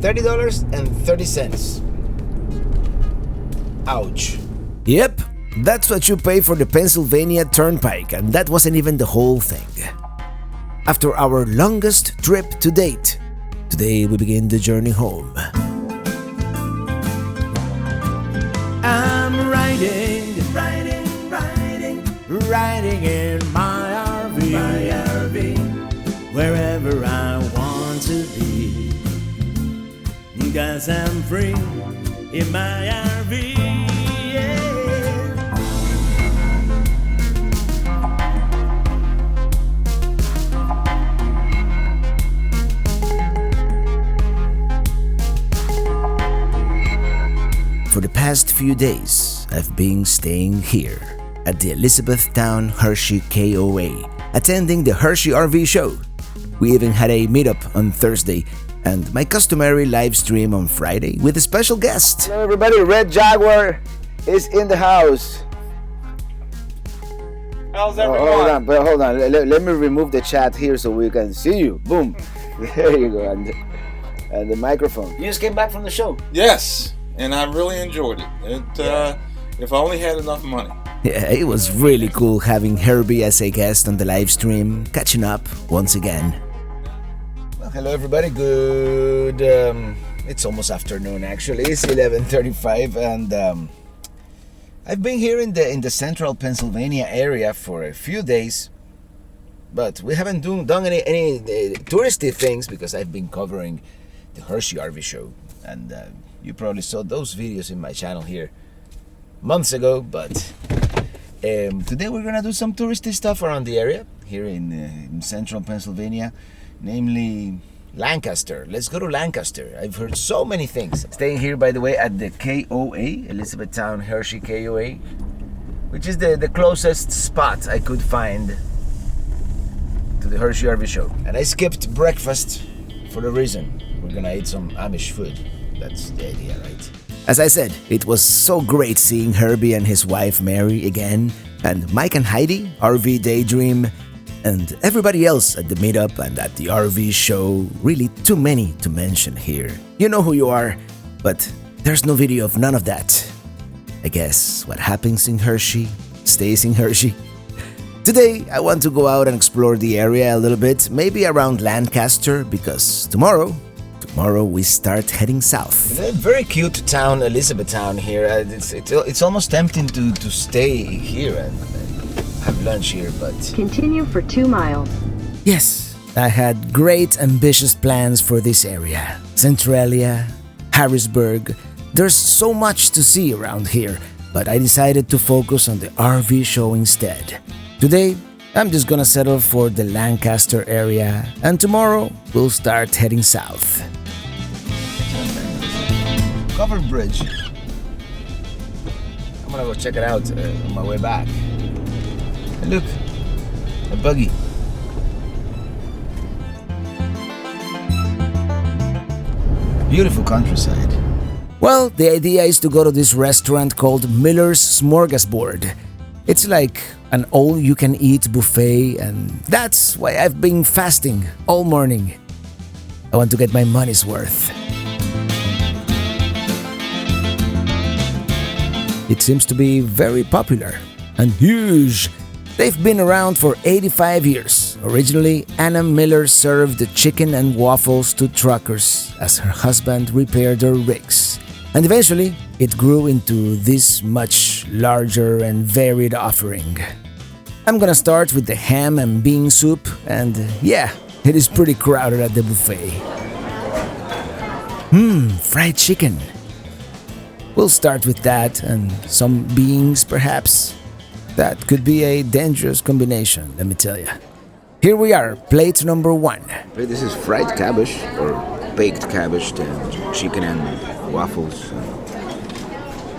$30.30. Ouch. Yep, that's what you pay for the Pennsylvania Turnpike, and that wasn't even the whole thing. After our longest trip to date, today we begin the journey home. I'm riding in my RV, wherever I want to be, 'cause I'm free in my RV. For the past few days, I've been staying here at the Elizabethtown Hershey KOA, attending the Hershey RV show. We even had a meetup on Thursday and my customary live stream on Friday with a special guest. Hello everybody, Red Jaguar is in the house. How's everyone? Hold on. Let me remove the chat here so we can see you. Boom. There you go. And the microphone. You just came back from the show. Yes, and I really enjoyed it. If I only had enough money. Yeah, it was really cool having Herbie as a guest on the live stream, catching up once again. Well, hello everybody. Good. It's almost afternoon actually. It's 11:35, and I've been here in the central Pennsylvania area for a few days, but we haven't done any touristy things because I've been covering the Hershey RV show, and you probably saw those videos in my channel here months ago. But today we're gonna do some touristy stuff around the area here in central Pennsylvania, namely Lancaster. Let's go to Lancaster. I've heard so many things. Staying here, by the way, at the KOA, Elizabethtown Hershey KOA, which is the closest spot I could find to the Hershey RV show. And I skipped breakfast for the reason we're gonna eat some Amish food. That's the idea, right? As I said, it was so great seeing Herbie and his wife Mary again, and Mike and Heidi, RV Daydream, and everybody else at the meetup and at the RV show. Really too many to mention here. You know who you are, but there's no video of none of that. I guess what happens in Hershey stays in Hershey. Today, I want to go out and explore the area a little bit, maybe around Lancaster, because tomorrow we start heading south. It's a very cute town, Elizabethtown here. It's almost tempting to stay here and have lunch here, but... Continue for 2 miles. Yes, I had great ambitious plans for this area. Centralia, Harrisburg. There's so much to see around here, but I decided to focus on the RV show instead. Today, I'm just gonna settle for the Lancaster area, and tomorrow we'll start heading south. Covered bridge. I'm gonna go check it out on my way back. And look, a buggy. Beautiful countryside. Well, the idea is to go to this restaurant called Miller's Smorgasbord. It's like an all-you-can-eat buffet, and that's why I've been fasting all morning. I want to get my money's worth. It seems to be very popular and huge. They've been around for 85 years. Originally, Anna Miller served the chicken and waffles to truckers as her husband repaired their rigs. And eventually, it grew into this much larger and varied offering. I'm gonna start with the ham and bean soup, and yeah, it is pretty crowded at the buffet. Fried chicken. We'll start with that and some beans, perhaps. That could be a dangerous combination, let me tell you. Here we are, plate number 1. This is fried cabbage, or baked cabbage, and chicken and waffles.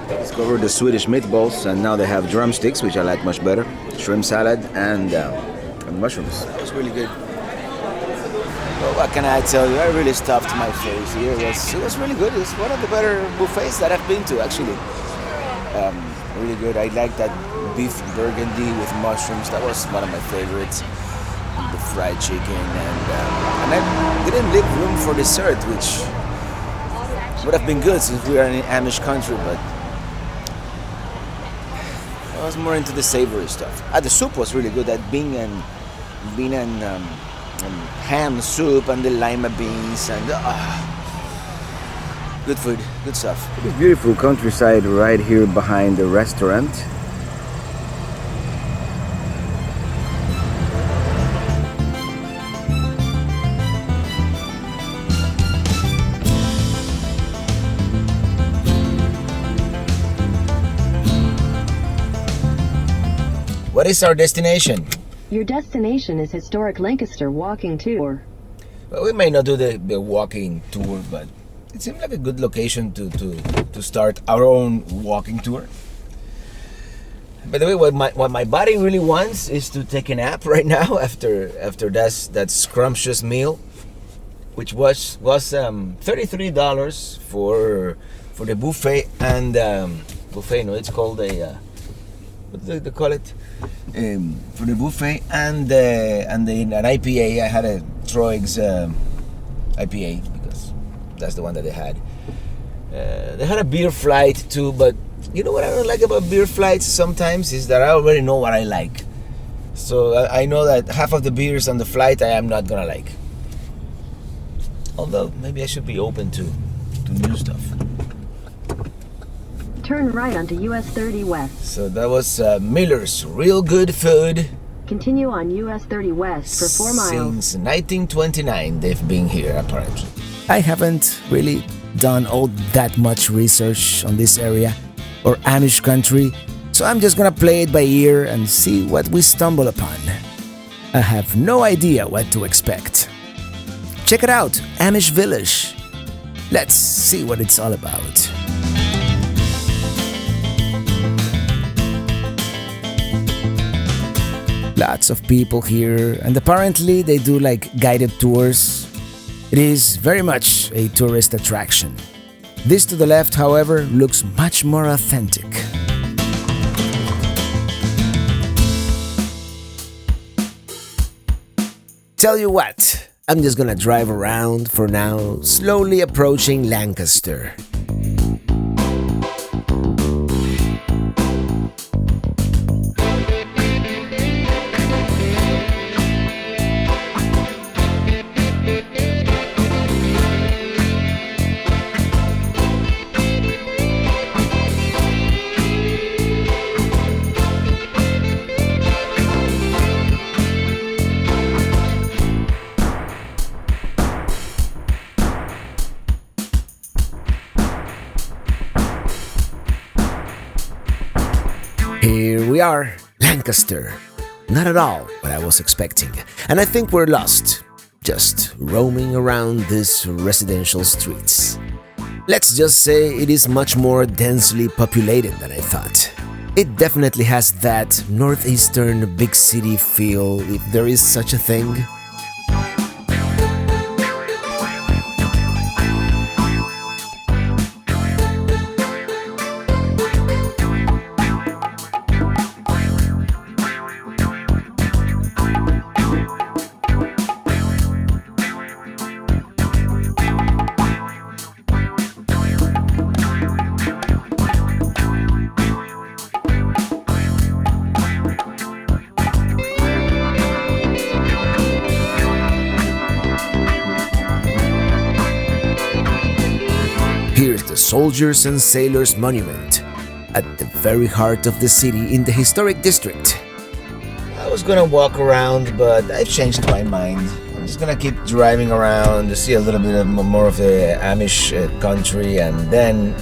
Discovered the Swedish meatballs, and now they have drumsticks, which I like much better. Shrimp salad and mushrooms. It's really good. Well, what can I tell you? I really stuffed my face here. It was really good. It's one of the better buffets that I've been to, actually. Really good. I like that beef burgundy with mushrooms. That was one of my favorites. And the fried chicken, and I didn't leave room for dessert, which Would have been good since we are in Amish country, but I was more into the savory stuff. The soup was really good. That bean and ham soup and the lima beans and good food, good stuff. It's beautiful countryside right here behind the restaurant. What is our destination? Your destination is historic Lancaster walking tour. Well, we may not do the walking tour, but it seemed like a good location to start our own walking tour. By the way, what my body really wants is to take a nap right now after that scrumptious meal, which was $33 for the buffet and buffet. No, it's called a what do they call it? For the buffet and an IPA. I had a Troig's IPA because that's the one that they had. They had a beer flight too, but you know what I don't like about beer flights sometimes is that I already know what I like. So I know that half of the beers on the flight I am not gonna like. Although maybe I should be open to new stuff. Turn right onto US 30 West. So that was Miller's Real Good Food. Continue on US 30 West for 4 miles. Since 1929 they've been here apparently. I haven't really done all that much research on this area or Amish country, so I'm just gonna play it by ear and see what we stumble upon. I have no idea what to expect. Check it out, Amish Village. Let's see what it's all about. Lots of people here, and apparently they do like guided tours. It is very much a tourist attraction. This to the left, however, looks much more authentic. Tell you what, I'm just gonna drive around for now, slowly approaching Lancaster. Here we are, Lancaster. Not at all what I was expecting, and I think we're lost, just roaming around these residential streets. Let's just say it is much more densely populated than I thought. It definitely has that northeastern big city feel, if there is such a thing. Here's the Soldiers and Sailors Monument, at the very heart of the city in the historic district. I was gonna walk around, but I've changed my mind. I'm just gonna keep driving around to see a little bit more of the Amish country, and then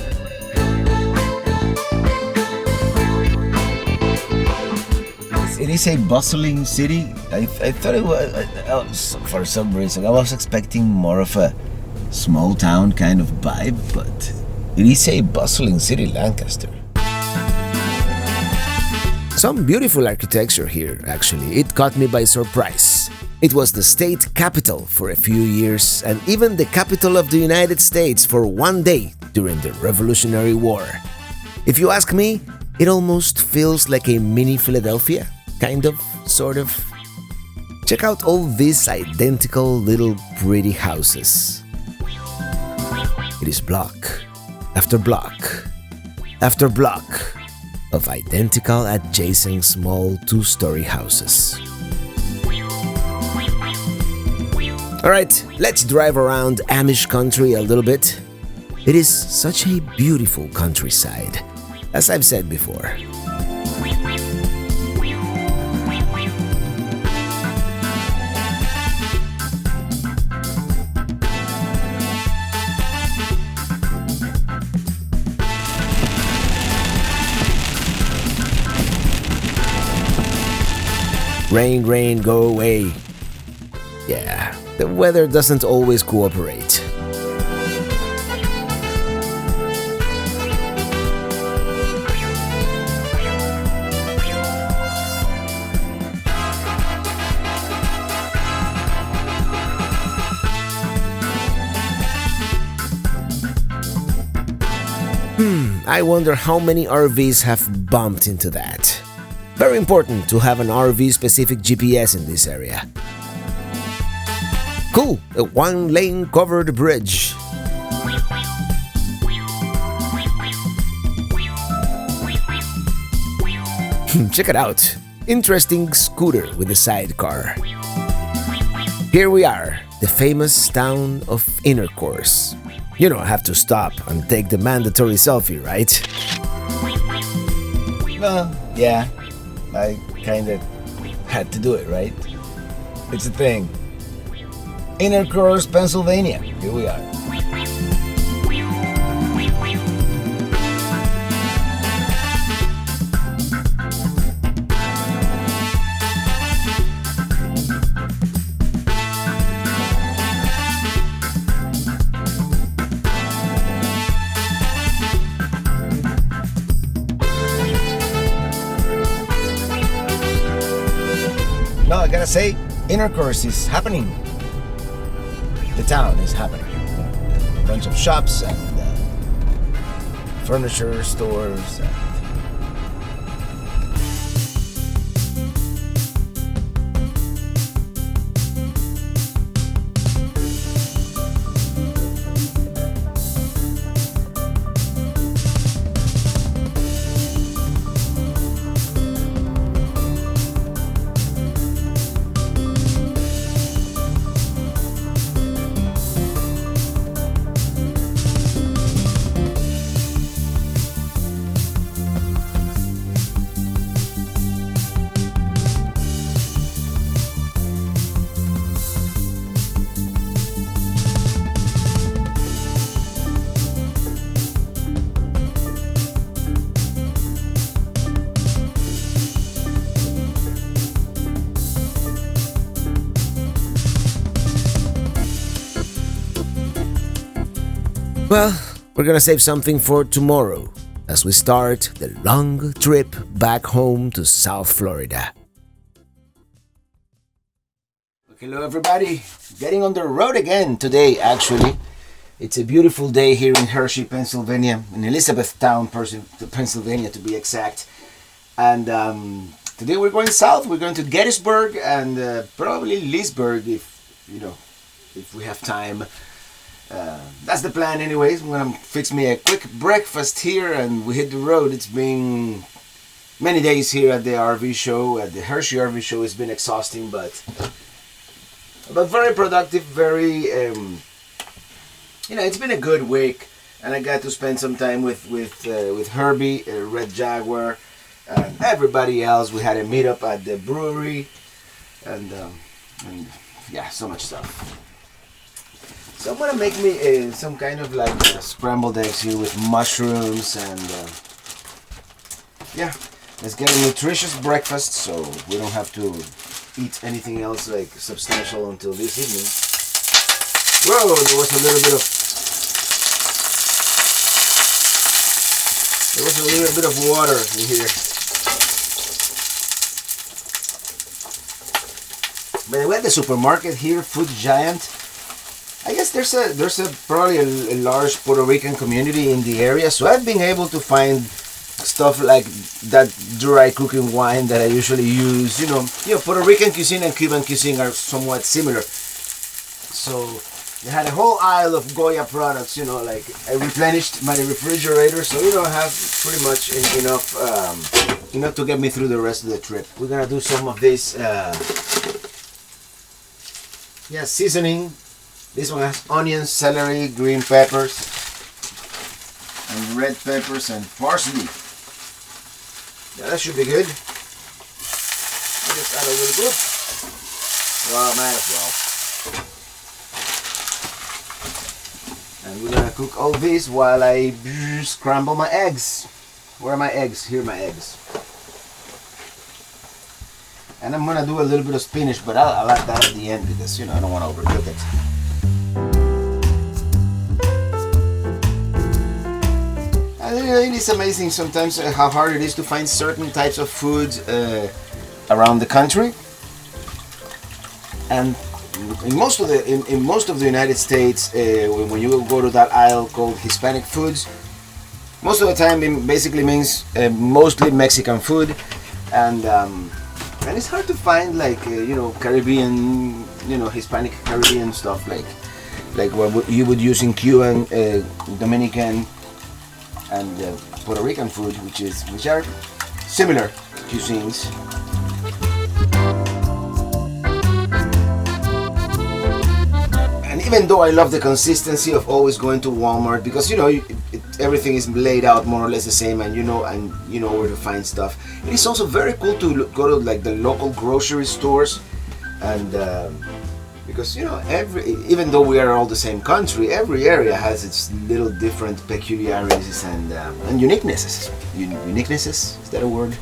it is a bustling city. I thought it was, for some reason, I was expecting more of a small town kind of vibe, but it is a bustling city, Lancaster. Some beautiful architecture here, actually. It caught me by surprise. It was the state capital for a few years, and even the capital of the United States for one day during the Revolutionary War. If you ask me, it almost feels like a mini Philadelphia, kind of, sort of. Check out all these identical little pretty houses. It is block after block after block of identical adjacent small two-story houses. Alright, let's drive around Amish country a little bit. It is such a beautiful countryside, as I've said before. Rain, rain, go away. Yeah, the weather doesn't always cooperate. I wonder how many RVs have bumped into that. Very important to have an RV-specific GPS in this area. Cool, a one-lane covered bridge. Check it out. Interesting scooter with a sidecar. Here we are, the famous town of Intercourse. You know, I have to stop and take the mandatory selfie, right? Well, yeah. I kind of had to do it, right? It's a thing. Intercourse, Pennsylvania. Here we are. No, I gotta say, Intercourse is happening. The town is happening. A bunch of shops and furniture stores. Well, we're gonna save something for tomorrow as we start the long trip back home to South Florida. Hello everybody, getting on the road again today actually. It's a beautiful day here in Hershey, Pennsylvania, in Elizabethtown, Pennsylvania to be exact. And today we're going south, we're going to Gettysburg and probably Leesburg if we have time. That's the plan anyways. I'm gonna fix me a quick breakfast here and we hit the road. It's been many days here at the RV show, at the Hershey RV show. It's been exhausting but very productive, very it's been a good week and I got to spend some time with Herbie, Red Jaguar, and everybody else. We had a meetup at the brewery and yeah, so much stuff. So I'm gonna make me some kind of like scrambled eggs here with mushrooms and yeah, let's get a nutritious breakfast so we don't have to eat anything else like substantial until this evening. Whoa, there was a little bit of water in here. By the way, at the supermarket here, Food Giant, I guess there's probably a large Puerto Rican community in the area, so I've been able to find stuff like that dry cooking wine that I usually use. You know, Puerto Rican cuisine and Cuban cuisine are somewhat similar. So They had a whole aisle of Goya products, you know, like I replenished my refrigerator, so you know, I have pretty much enough to get me through the rest of the trip. We're gonna do some of this, seasoning. This one has onions, celery, green peppers, and red peppers and parsley. Yeah, that should be good. I'll just add a little bit. Well, might as well. And we're gonna cook all this while I scramble my eggs. Where are my eggs? Here are my eggs. And I'm gonna do a little bit of spinach, but I'll add that at the end because, you know, I don't want to overcook it. And it's amazing sometimes how hard it is to find certain types of food around the country. And in most of the United States, when you go to that aisle called Hispanic foods, most of the time it basically means mostly Mexican food, and it's hard to find like Caribbean, Hispanic Caribbean stuff like what you would use in Cuban, Dominican, and Puerto Rican food, which are similar cuisines. Even though I love the consistency of always going to Walmart, because everything is laid out more or less the same, and you know where to find stuff. It is also very cool to go to like the local grocery stores, and because even though we are all the same country, every area has its little different peculiarities and uniquenesses. Uniquenesses, is that a word?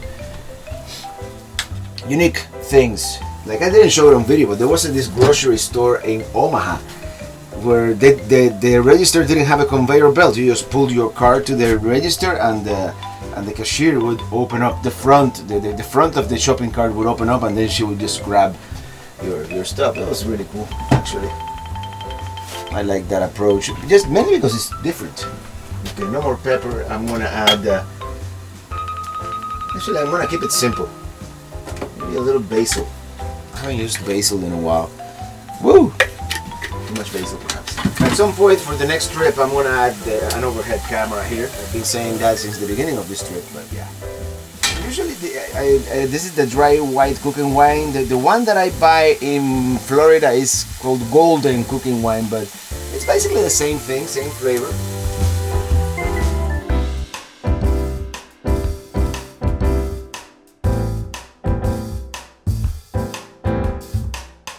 Unique things. Like I didn't show it on video, but there was this grocery store in Omaha where the register didn't have a conveyor belt. You just pulled your card to the register, and the cashier would open up the front. The front of the shopping cart would open up, and then she would just grab your stuff. That was really cool, actually. I like that approach, just mainly because it's different. Okay, no more pepper. I'm gonna add. Actually, I'm gonna keep it simple. Maybe a little basil. I haven't used basil in a while. Woo! Too much basil, perhaps. At some point for the next trip, I'm gonna add an overhead camera here. I've been saying that since the beginning of this trip, but yeah. Usually, this is the dry white cooking wine. The one that I buy in Florida is called golden cooking wine, but it's basically the same thing, same flavor.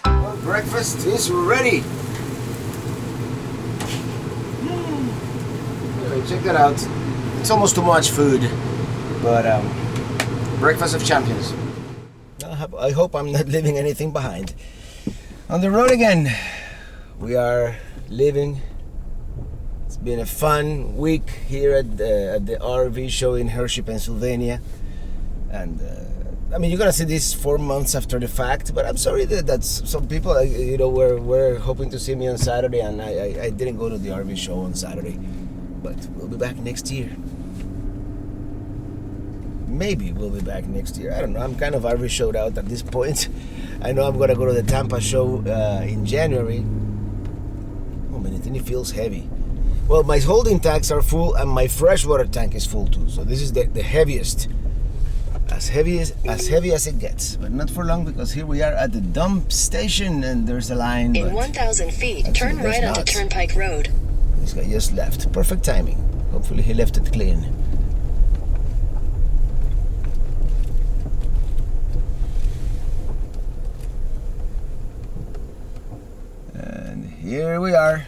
Well, breakfast is ready. Check that out. It's almost too much food, but breakfast of champions. I hope I'm not leaving anything behind. On the road again. We are leaving. It's been a fun week here at the RV show in Hershey, Pennsylvania, and you're gonna see this 4 months after the fact. But I'm sorry that some people, were hoping to see me on Saturday, and I didn't go to the RV show on Saturday. But we'll be back next year. Maybe we'll be back next year. I don't know. I'm kind of RV showed out at this point. I know I'm gonna go to the Tampa show in January. Oh, Minitini feels heavy. Well, my holding tanks are full, and my freshwater tank is full too. So this is the heaviest, as heavy as it gets. But not for long, because here we are at the dump station, and there's a line. In 1,000 feet, turn right onto Turnpike Road. This guy just left. Perfect timing. Hopefully he left it clean. And here we are.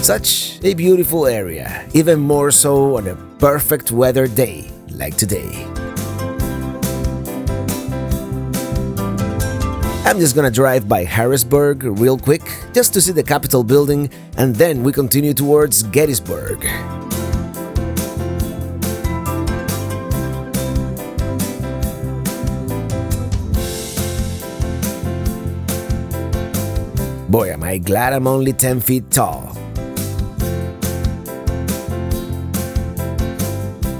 Such a beautiful area, even more so on a perfect weather day like today. I'm just gonna drive by Harrisburg real quick, just to see the Capitol building, and then we continue towards Gettysburg. Boy, am I glad I'm only 10 feet tall.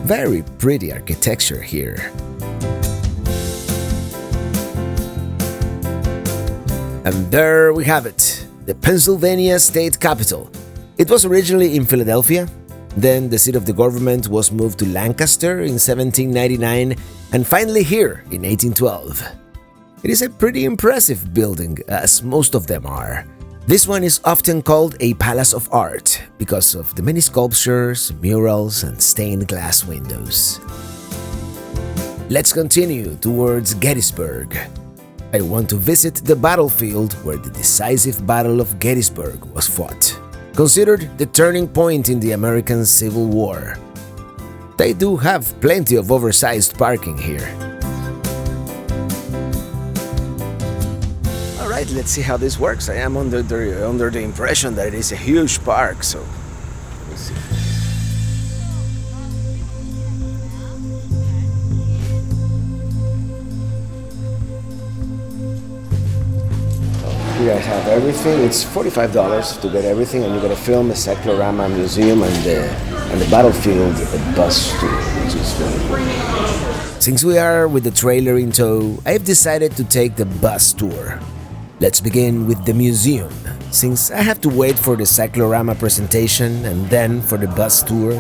Very pretty architecture here. And there we have it, the Pennsylvania state capitol. It was originally in Philadelphia, then the seat of the government was moved to Lancaster in 1799, and finally here in 1812. It is a pretty impressive building, as most of them are. This one is often called a palace of art because of the many sculptures, murals, and stained glass windows. Let's continue towards Gettysburg. I want to visit the battlefield where the decisive Battle of Gettysburg was fought, considered the turning point in the American Civil War. They do have plenty of oversized parking here. Alright, let's see how this works. I am under the impression that it is a huge park, so let's see. You guys have everything. It's $45 to get everything, and you get a film, a cyclorama museum, and the battlefield bus tour, which is really cool. Since we are with the trailer in tow, I've decided to take the bus tour. Let's begin with the museum, since I have to wait for the cyclorama presentation and then for the bus tour.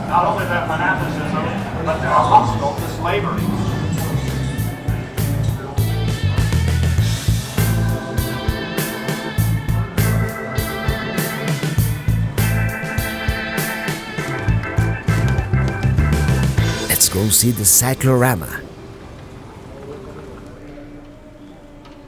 Not only their fanaticism, but they are hostile to slavery. Let's go see the cyclorama.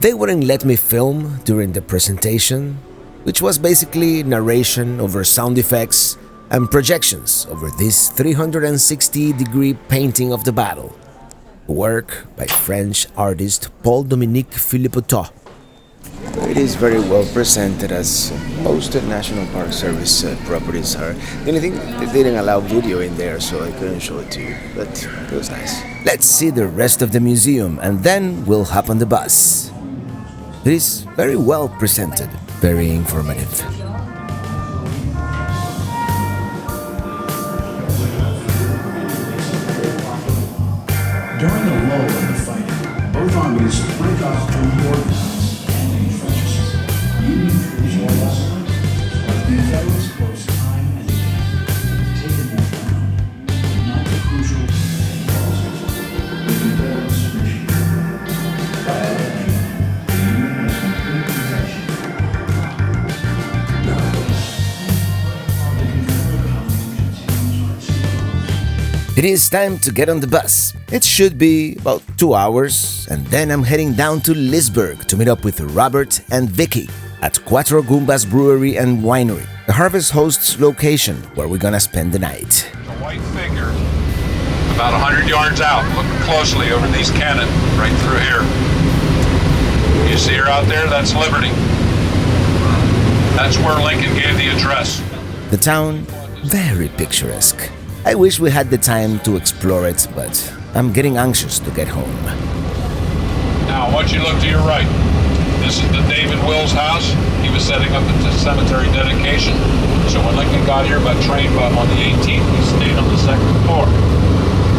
They wouldn't let me film during the presentation, which was basically narration over sound effects and projections over this 360-degree painting of the battle, a work by French artist Paul-Dominique Philippotot. It is very well presented, as most National Park Service properties are. The only thing, they didn't allow video in there, so I couldn't show it to you, but it was nice. Let's see the rest of the museum, and then we'll hop on the bus. It is very well presented, very informative. During the lull in the fighting, both armies went off to reorganize and retrench. Union troops were lost, but the Confederates closed time and again to take more ground, but not the crucial losses. The Confederates retreated. By the way, the Union was complete possession. Now, the Confederate colonies continues on. It is time to get on the bus. It should be about 2 hours, and then I'm heading down to Leesburg to meet up with Robert and Vicky at Cuatro Gumbas Brewery and Winery, the Harvest Host's location where we're gonna spend the night. A white figure about 100 yards out, looking closely over these cannon right through here. You see her out there? That's Liberty. That's where Lincoln gave the address. The town, very picturesque. I wish we had the time to explore it, but I'm getting anxious to get home. Now, I want you to look to your right. This is the David Wills house. He was setting up the cemetery dedication. So when Lincoln got here by train on the 18th, he stayed on the second floor.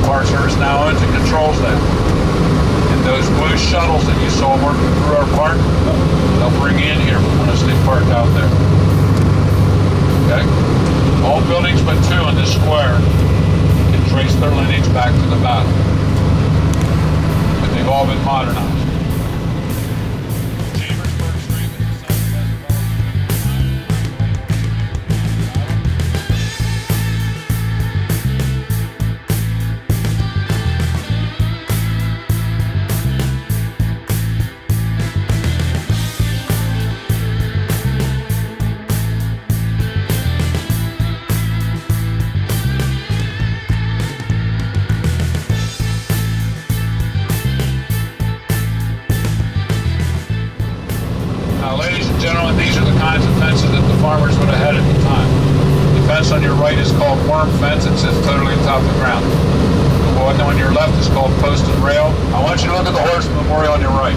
Park Service now owns and controls that. And those blue shuttles that you saw working through our park, they'll bring you in here when they park out there. Okay? All buildings but two in this square can trace their lineage back to the battle. But they've all been modernized. Chambersburg Street with the gentlemen, these are the kinds of fences that the farmers would have had at the time. The fence on your right is called worm fence. It sits totally atop the ground. The one on your left is called post and rail. I want you to look at the horse memorial on your right.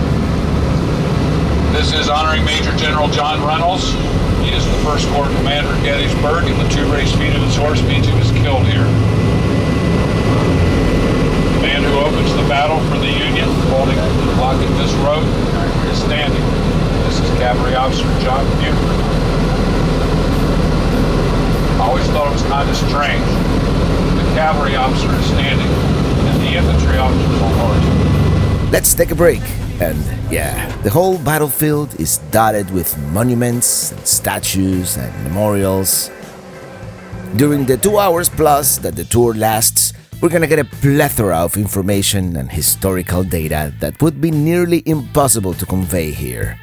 This is honoring Major General John Reynolds. He is the first Corps commander at Gettysburg, and the 2 race feet of his horse means he was killed here. The man who opens the battle for the Union, holding and blocking this road, is standing. This is Cavalry Officer John Buford. I always thought it was kind of strange. The cavalry officer is standing, and the infantry officer is on horse. Let's take a break. And yeah, the whole battlefield is dotted with monuments and statues and memorials. During the 2 hours plus that the tour lasts, we're gonna get a plethora of information and historical data that would be nearly impossible to convey here.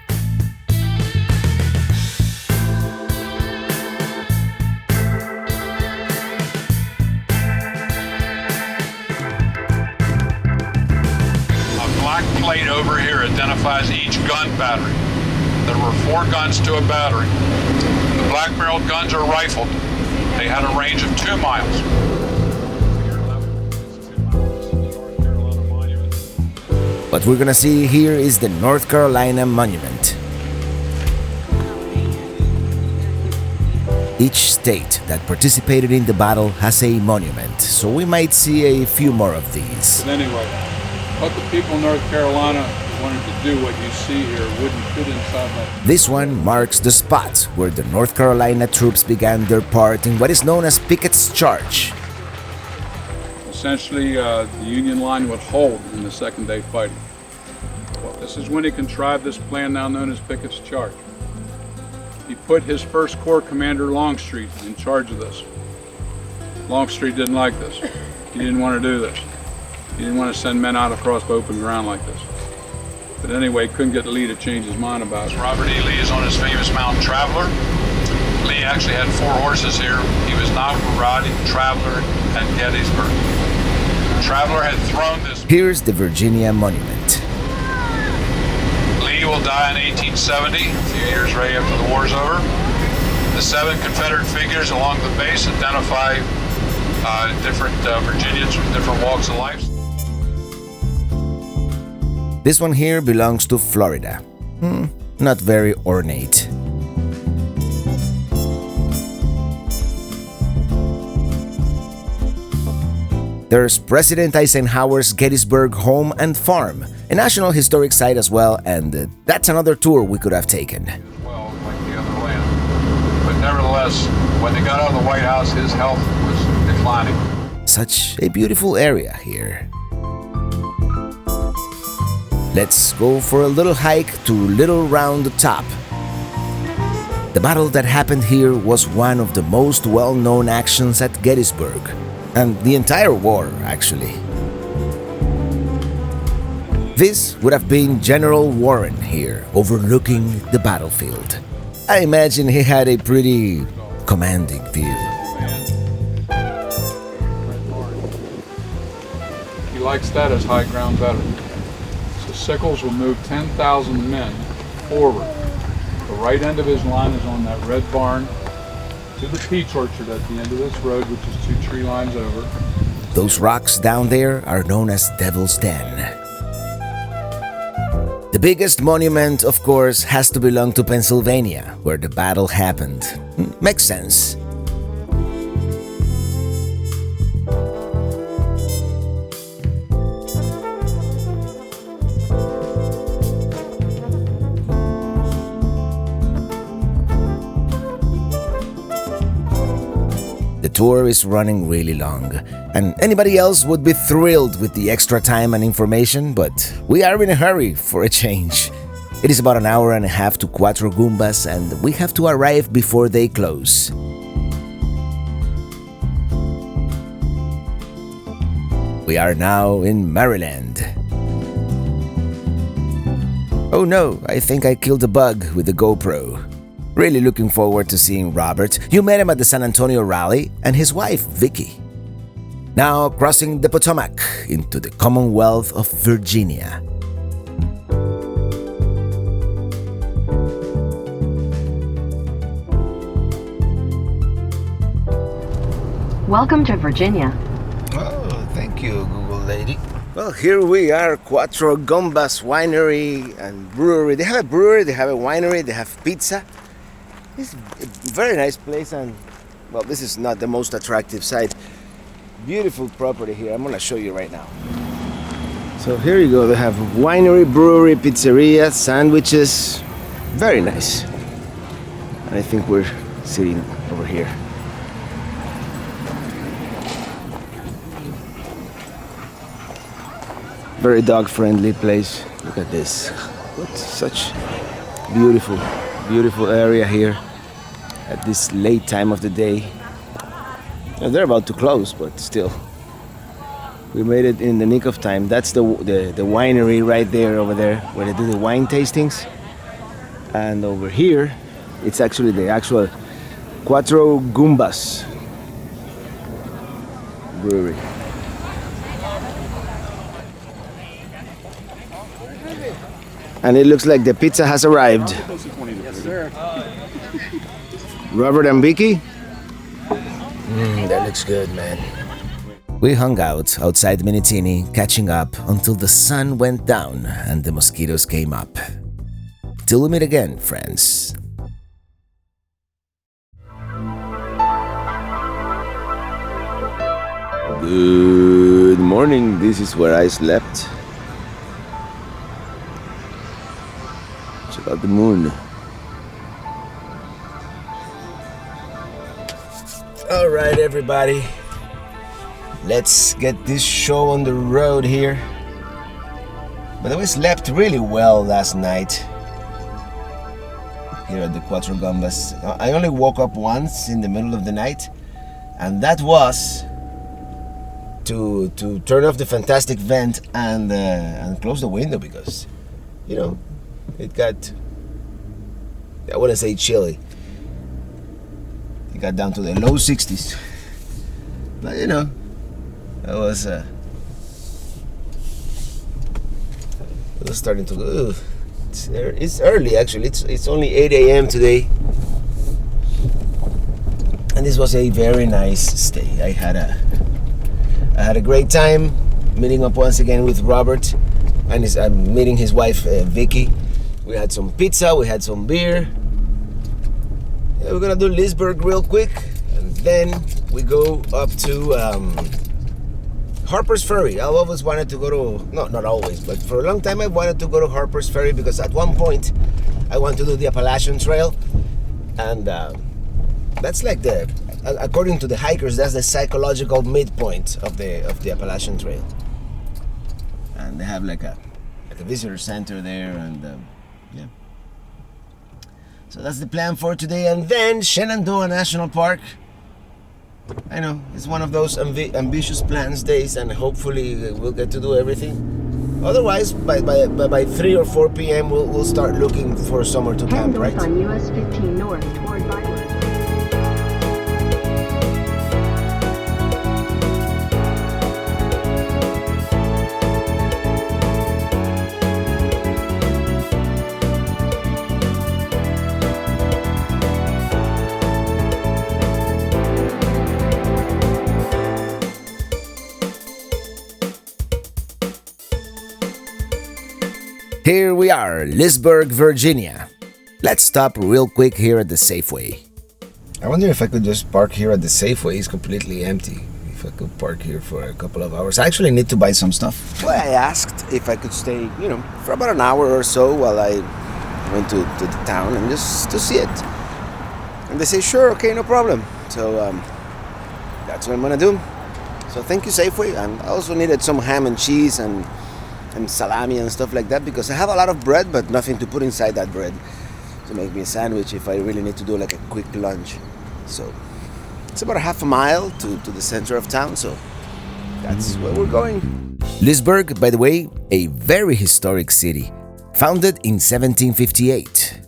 Plate over here identifies each gun battery. There were 4 guns to a battery. The black-barreled guns are rifled. They had a range of 2 miles. What we're gonna see here is the North Carolina Monument. Each state that participated in the battle has a monument, so we might see a few more of these. But anyway, what the people of North Carolina wanted to do, what you see here, wouldn't fit inside that. This one marks the spot where the North Carolina troops began their part in what is known as Pickett's Charge. Essentially, the Union line would hold in the second-day fighting. Well, this is when he contrived this plan now known as Pickett's Charge. He put his 1st Corps commander, Longstreet, in charge of this. Longstreet didn't like this. He didn't want to do this. He didn't want to send men out across open ground like this. But anyway, he couldn't get Lee to change his mind about it. Robert E. Lee is on his famous mount Traveler. Lee actually had 4 horses here. He was not riding Traveler at Gettysburg. Traveler had thrown this. Here's the Virginia Monument. Lee will die in 1870, a few years right after the war's over. The 7 Confederate figures along the base identify different Virginians from different walks of life. This one here belongs to Florida. Not very ornate. There's President Eisenhower's Gettysburg home and farm, a National Historic Site as well, and that's another tour we could have taken. Well, like the other land. But nevertheless, when they got out of the White House, his health was declining. Such a beautiful area here. Let's go for a little hike to Little Round Top. The battle that happened here was one of the most well-known actions at Gettysburg, and the entire war, actually. This would have been General Warren here, overlooking the battlefield. I imagine he had a pretty commanding view. He likes that as high ground better. So Sickles will move 10,000 men forward. The right end of his line is on that red barn to the peach orchard at the end of this road, which is 2 tree lines over. Those rocks down there are known as Devil's Den. The biggest monument, of course, has to belong to Pennsylvania, where the battle happened. Makes sense. The tour is running really long, and anybody else would be thrilled with the extra time and information, but we are in a hurry for a change. It is about an hour and a half to Cuatro Goombas, and we have to arrive before they close. We are now in Maryland. Oh no, I think I killed a bug with the GoPro. Really looking forward to seeing Robert. You met him at the San Antonio rally, and his wife, Vicky. Now crossing the Potomac into the Commonwealth of Virginia. Welcome to Virginia. Oh, thank you, Google lady. Well, here we are, Cuatro Gumbas Winery and Brewery. They have a brewery, they have a winery, they have pizza. It's a very nice place, and well, this is not the most attractive site. Beautiful property here. I'm gonna show you right now. So here you go. They have winery, brewery, pizzeria, sandwiches. Very nice. And I think we're sitting over here. Very dog-friendly place. Look at this. What such beautiful, beautiful area here at this late time of the day. Now, they're about to close, but still, we made it in the nick of time. That's the winery right there, over there, where they do the wine tastings. And over here, it's actually the actual Cuatro Gumbas brewery. And it looks like the pizza has arrived. Yes, sir. Robert and Vicky? That looks good, man. We hung out outside Minitini, catching up until the sun went down and the mosquitoes came up. Till we meet again, friends. Good morning. This is where I slept. Check out the moon. All right, everybody. Let's get this show on the road here. By the way, slept really well last night here at the Cuatro Gumbas. I only woke up once in the middle of the night, and that was to turn off the fantastic vent and close the window because, you know, it got, I wouldn't say chilly. It got down to the low 60s. But you know, it was starting to go. It's early actually. It's only 8 a.m. today. And this was a very nice stay. I had a great time meeting up once again with Robert and meeting his wife Vicky. We had some pizza, we had some beer. Yeah, we're gonna do Leesburg real quick, and then we go up to Harpers Ferry. I always wanted to go to, no, not always, but for a long time I wanted to go to Harpers Ferry because at one point I want to do the Appalachian Trail, and that's like according to the hikers, that's the psychological midpoint of the Appalachian Trail. And they have like a visitor center there, and yeah. So that's the plan for today. And then Shenandoah National Park. I know it's one of those ambitious plans days, and hopefully we'll get to do everything. Otherwise, by 3 or 4 p.m. we'll start looking for somewhere to camp, right? On US 15 north toward Vinewood. Here we are, Leesburg, Virginia. Let's stop real quick here at the Safeway. I wonder if I could just park here at the Safeway. It's completely empty. If I could park here for a couple of hours. I actually need to buy some stuff. Well, I asked if I could stay, for about an hour or so while I went to the town and just to see it. And they say, sure, okay, no problem. So that's what I'm gonna do. So thank you, Safeway. And I also needed some ham and cheese and salami and stuff like that because I have a lot of bread but nothing to put inside that bread to make me a sandwich if I really need to do like a quick lunch. So it's about a half a mile to the center of town, so that's where we're going. Leesburg, by the way, a very historic city, founded in 1758.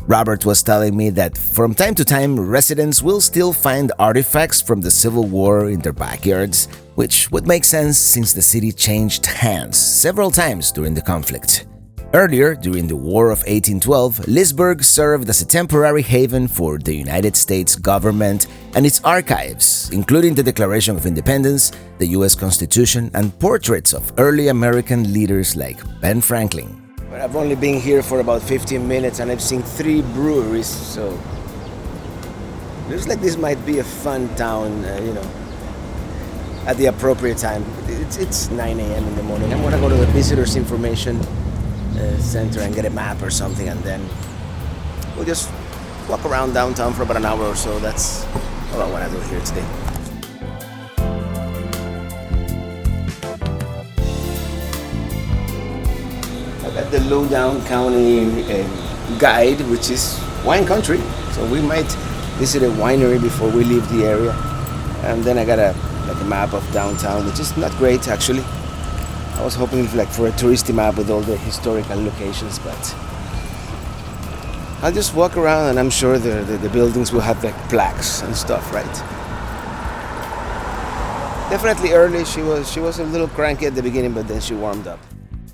Robert was telling me that from time to time residents will still find artifacts from the Civil War in their backyards, which would make sense since the city changed hands several times during the conflict. Earlier, during the War of 1812, Leesburg served as a temporary haven for the United States government and its archives, including the Declaration of Independence, the U.S. Constitution, and portraits of early American leaders like Ben Franklin. But I've only been here for about 15 minutes and I've seen 3 breweries, so looks like this might be a fun town, at the appropriate time. It's 9 a.m. in the morning. I'm gonna go to the Visitors Information Center and get a map or something, and then we'll just walk around downtown for about an hour or so. That's all I want to do here today. I got the Lowdown County guide, which is wine country, so we might visit a winery before we leave the area. And then I got a map of downtown, which is not great actually. I was hoping for a touristy map with all the historical locations, but I'll just walk around and I'm sure the buildings will have plaques and stuff, right? Definitely early. She was a little cranky at the beginning, but then she warmed up.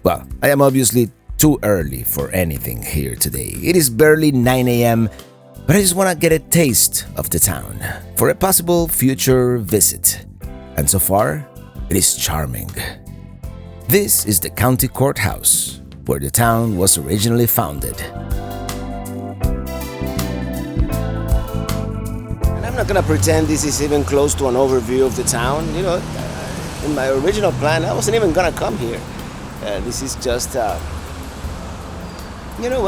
Well, I am obviously too early for anything here today. It is barely 9 a.m., but I just want to get a taste of the town for a possible future visit. And so far, it is charming. This is the county courthouse, where the town was originally founded. And I'm not gonna pretend this is even close to an overview of the town. In my original plan, I wasn't even gonna come here. This is just, one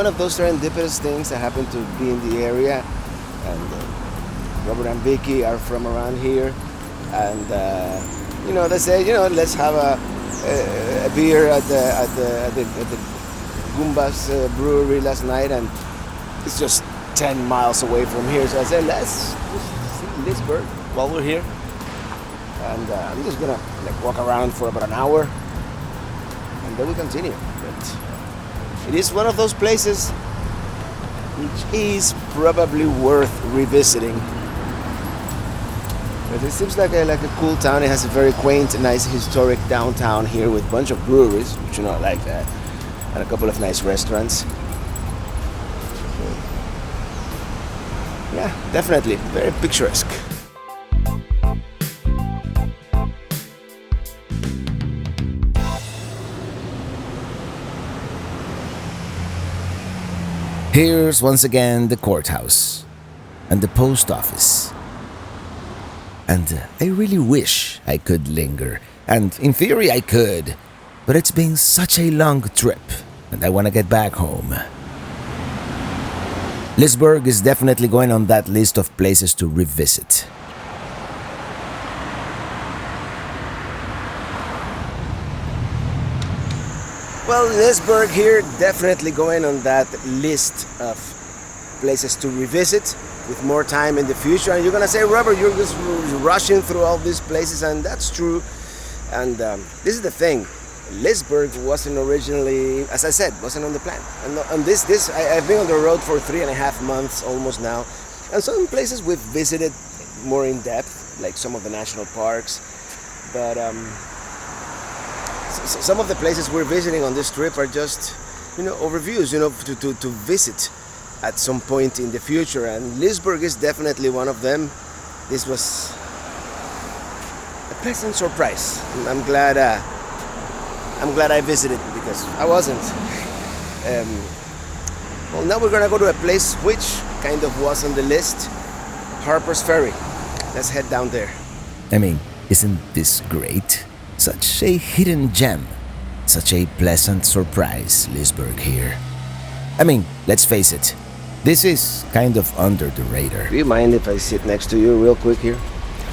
of those serendipitous things that happen to be in the area. And Robert and Vicky are from around here, and they say, let's have a beer at the Goombas brewery last night, and it's just 10 miles away from here. So I said, let's just see Leesburg while we're here. And I'm just gonna walk around for about an hour, and then we continue. But it is one of those places which is probably worth revisiting. But it seems like a cool town. It has a very quaint, nice, historic downtown here with a bunch of breweries, which I like that, and a couple of nice restaurants. Yeah, definitely very picturesque. Here's once again the courthouse and the post office. And I really wish I could linger, and in theory I could, but it's been such a long trip, and I want to get back home. Leesburg is definitely going on that list of places to revisit. Well, Leesburg here, definitely going on that list of places to revisit with more time in the future. And you're gonna say, Robert, you're just rushing through all these places, and that's true. And this is the thing, Leesburg wasn't originally, as I said, wasn't on the plan. And on I've been on the road for 3.5 months almost now, and some places we've visited more in depth, like some of the national parks. But some of the places we're visiting on this trip are just, overviews, to visit at some point in the future, and Leesburg is definitely one of them. This was a pleasant surprise. I'm glad I visited, because I wasn't. Well, now we're gonna go to a place which kind of was on the list, Harpers Ferry. Let's head down there. I mean, isn't this great? Such a hidden gem. Such a pleasant surprise, Leesburg here. I mean, let's face it, this is kind of under the radar. Do you mind if I sit next to you real quick here?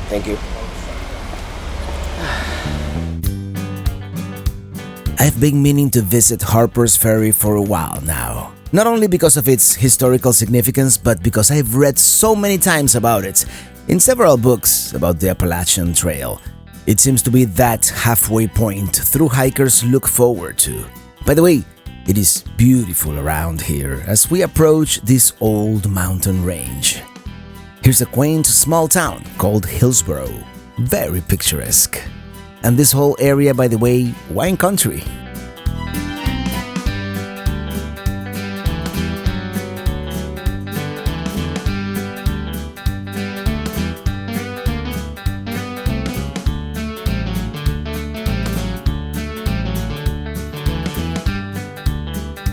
Thank you. I've been meaning to visit Harpers Ferry for a while now. Not only because of its historical significance, but because I've read so many times about it in several books about the Appalachian Trail. It seems to be that halfway point through hikers look forward to. By the way, it is beautiful around here as we approach this old mountain range. Here's a quaint small town called Hillsboro, very picturesque. And this whole area, by the way, wine country.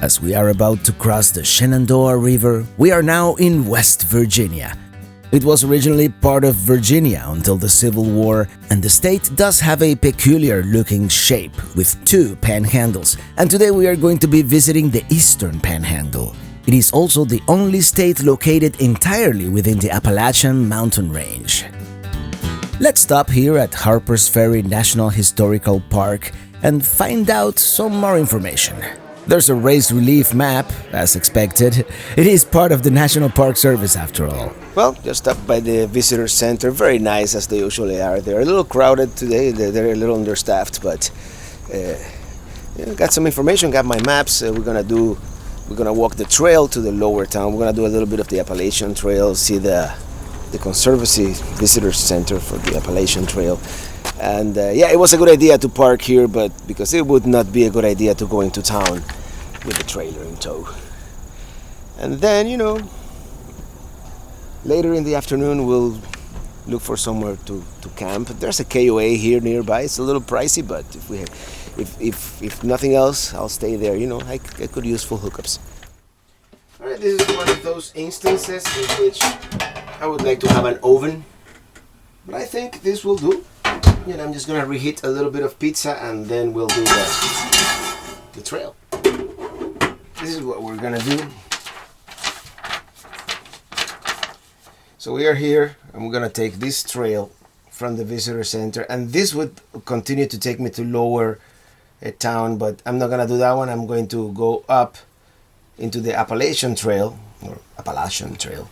As we are about to cross the Shenandoah River, we are now in West Virginia. It was originally part of Virginia until the Civil War, and the state does have a peculiar looking shape with two panhandles, and today we are going to be visiting the Eastern Panhandle. It is also the only state located entirely within the Appalachian Mountain Range. Let's stop here at Harpers Ferry National Historical Park and find out some more information. There's a raised relief map, as expected. It is part of the National Park Service after all. Well, just stopped by the visitor center. Very nice as they usually are. They're a little crowded today. They're a little understaffed, but got some information. Got my maps. We're gonna walk the trail to the lower town. We're gonna do a little bit of the Appalachian Trail. See the Conservancy Visitor Center for the Appalachian Trail. And it was a good idea to park here, but because it would not be a good idea to go into town with the trailer in tow. And then, later in the afternoon, we'll look for somewhere to camp. There's a KOA here nearby. It's a little pricey, but if nothing else, I'll stay there. I could use full hookups. All right, this is one of those instances in which I would like to have an oven, but I think this will do. I'm just gonna reheat a little bit of pizza and then we'll do the trail. This is what we're gonna do. So we are here and we're gonna take this trail from the visitor center, and this would continue to take me to lower town, but I'm not gonna do that one. I'm going to go up into the Appalachian Trail, or Appalachian Trail.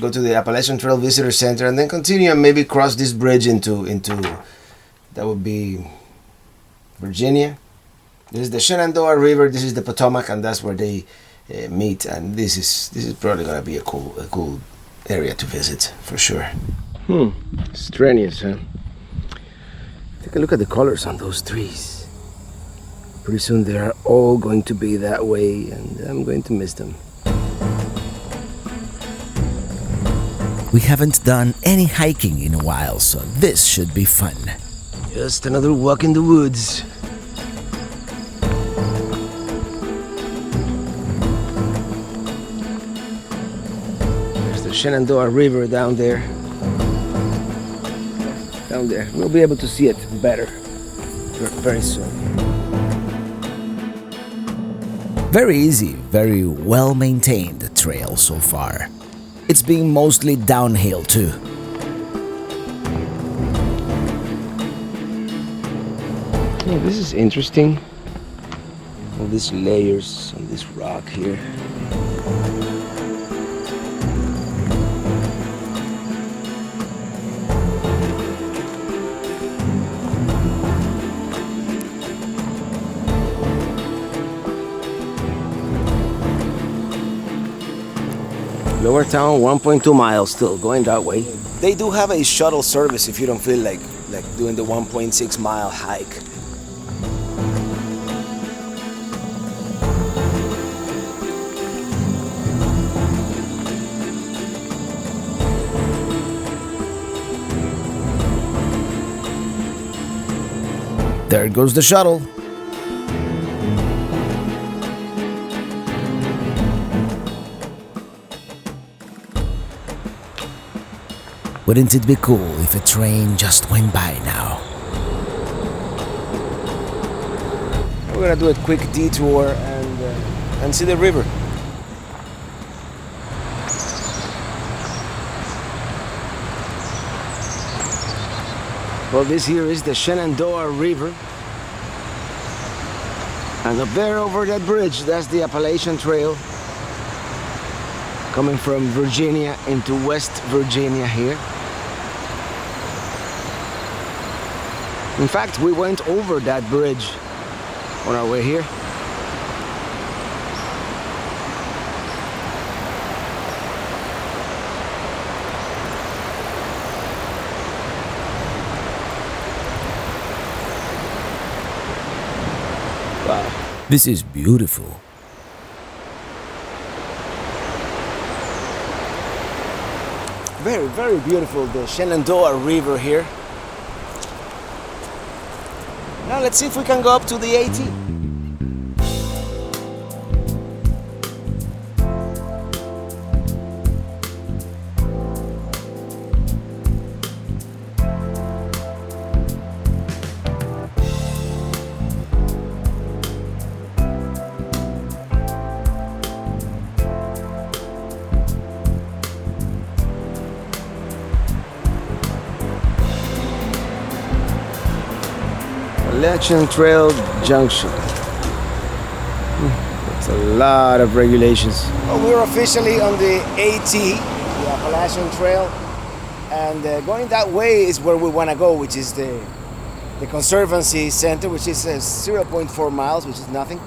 Go to the Appalachian Trail Visitor Center and then continue and maybe cross this bridge into that would be Virginia. This is the Shenandoah River, this is the Potomac, and that's where they meet, and this is probably gonna be a cool area to visit for sure. Strenuous, huh? Take a look at the colors on those trees. Pretty soon they are all going to be that way, and I'm going to miss them. We haven't done any hiking in a while, so this should be fun. Just another walk in the woods. There's the Shenandoah River down there. Down there. We'll be able to see it better very soon. Very easy, very well maintained trail so far. It's been mostly downhill too. Oh, this is interesting. All these layers on this rock here. Lower town, 1.2 miles still, going that way. They do have a shuttle service if you don't feel like doing the 1.6 mile hike. There goes the shuttle. Wouldn't it be cool if a train just went by now? We're gonna do a quick detour and see the river. Well, this here is the Shenandoah River. And up there over that bridge, that's the Appalachian Trail. Coming from Virginia into West Virginia here. In fact, we went over that bridge on our way here. Wow. This is beautiful. Very, very beautiful, the Shenandoah River here. Now let's see if we can go up to the AT. Appalachian Trail Junction. That's a lot of regulations. Well, we're officially on the AT, the Appalachian Trail, and going that way is where we want to go, which is the Conservancy Center, which is 0.4 miles, which is nothing.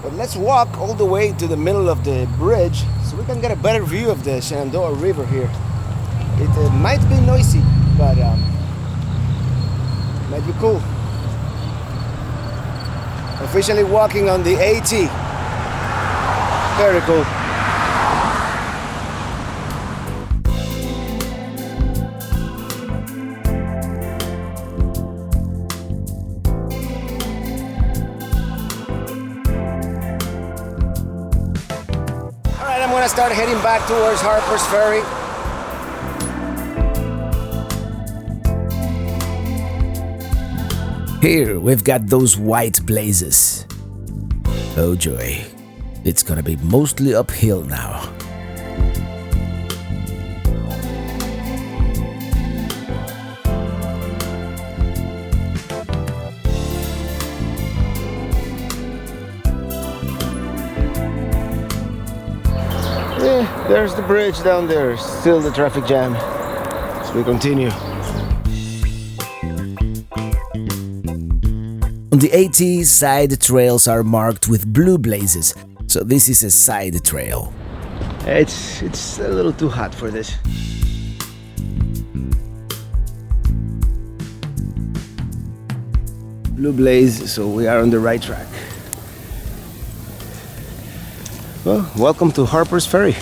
But let's walk all the way to the middle of the bridge so we can get a better view of the Shenandoah River here. It might be noisy, but might be cool. Officially walking on the AT. Very cool. Alright, I'm gonna start heading back towards Harpers Ferry. Here we've got those white blazes. Oh joy, it's gonna be mostly uphill now. Yeah, there's the bridge down there, still the traffic jam. So we continue. On the AT, side trails are marked with blue blazes, so this is a side trail. It's a little too hot for this. Blue blaze, so we are on the right track. Well, welcome to Harpers Ferry.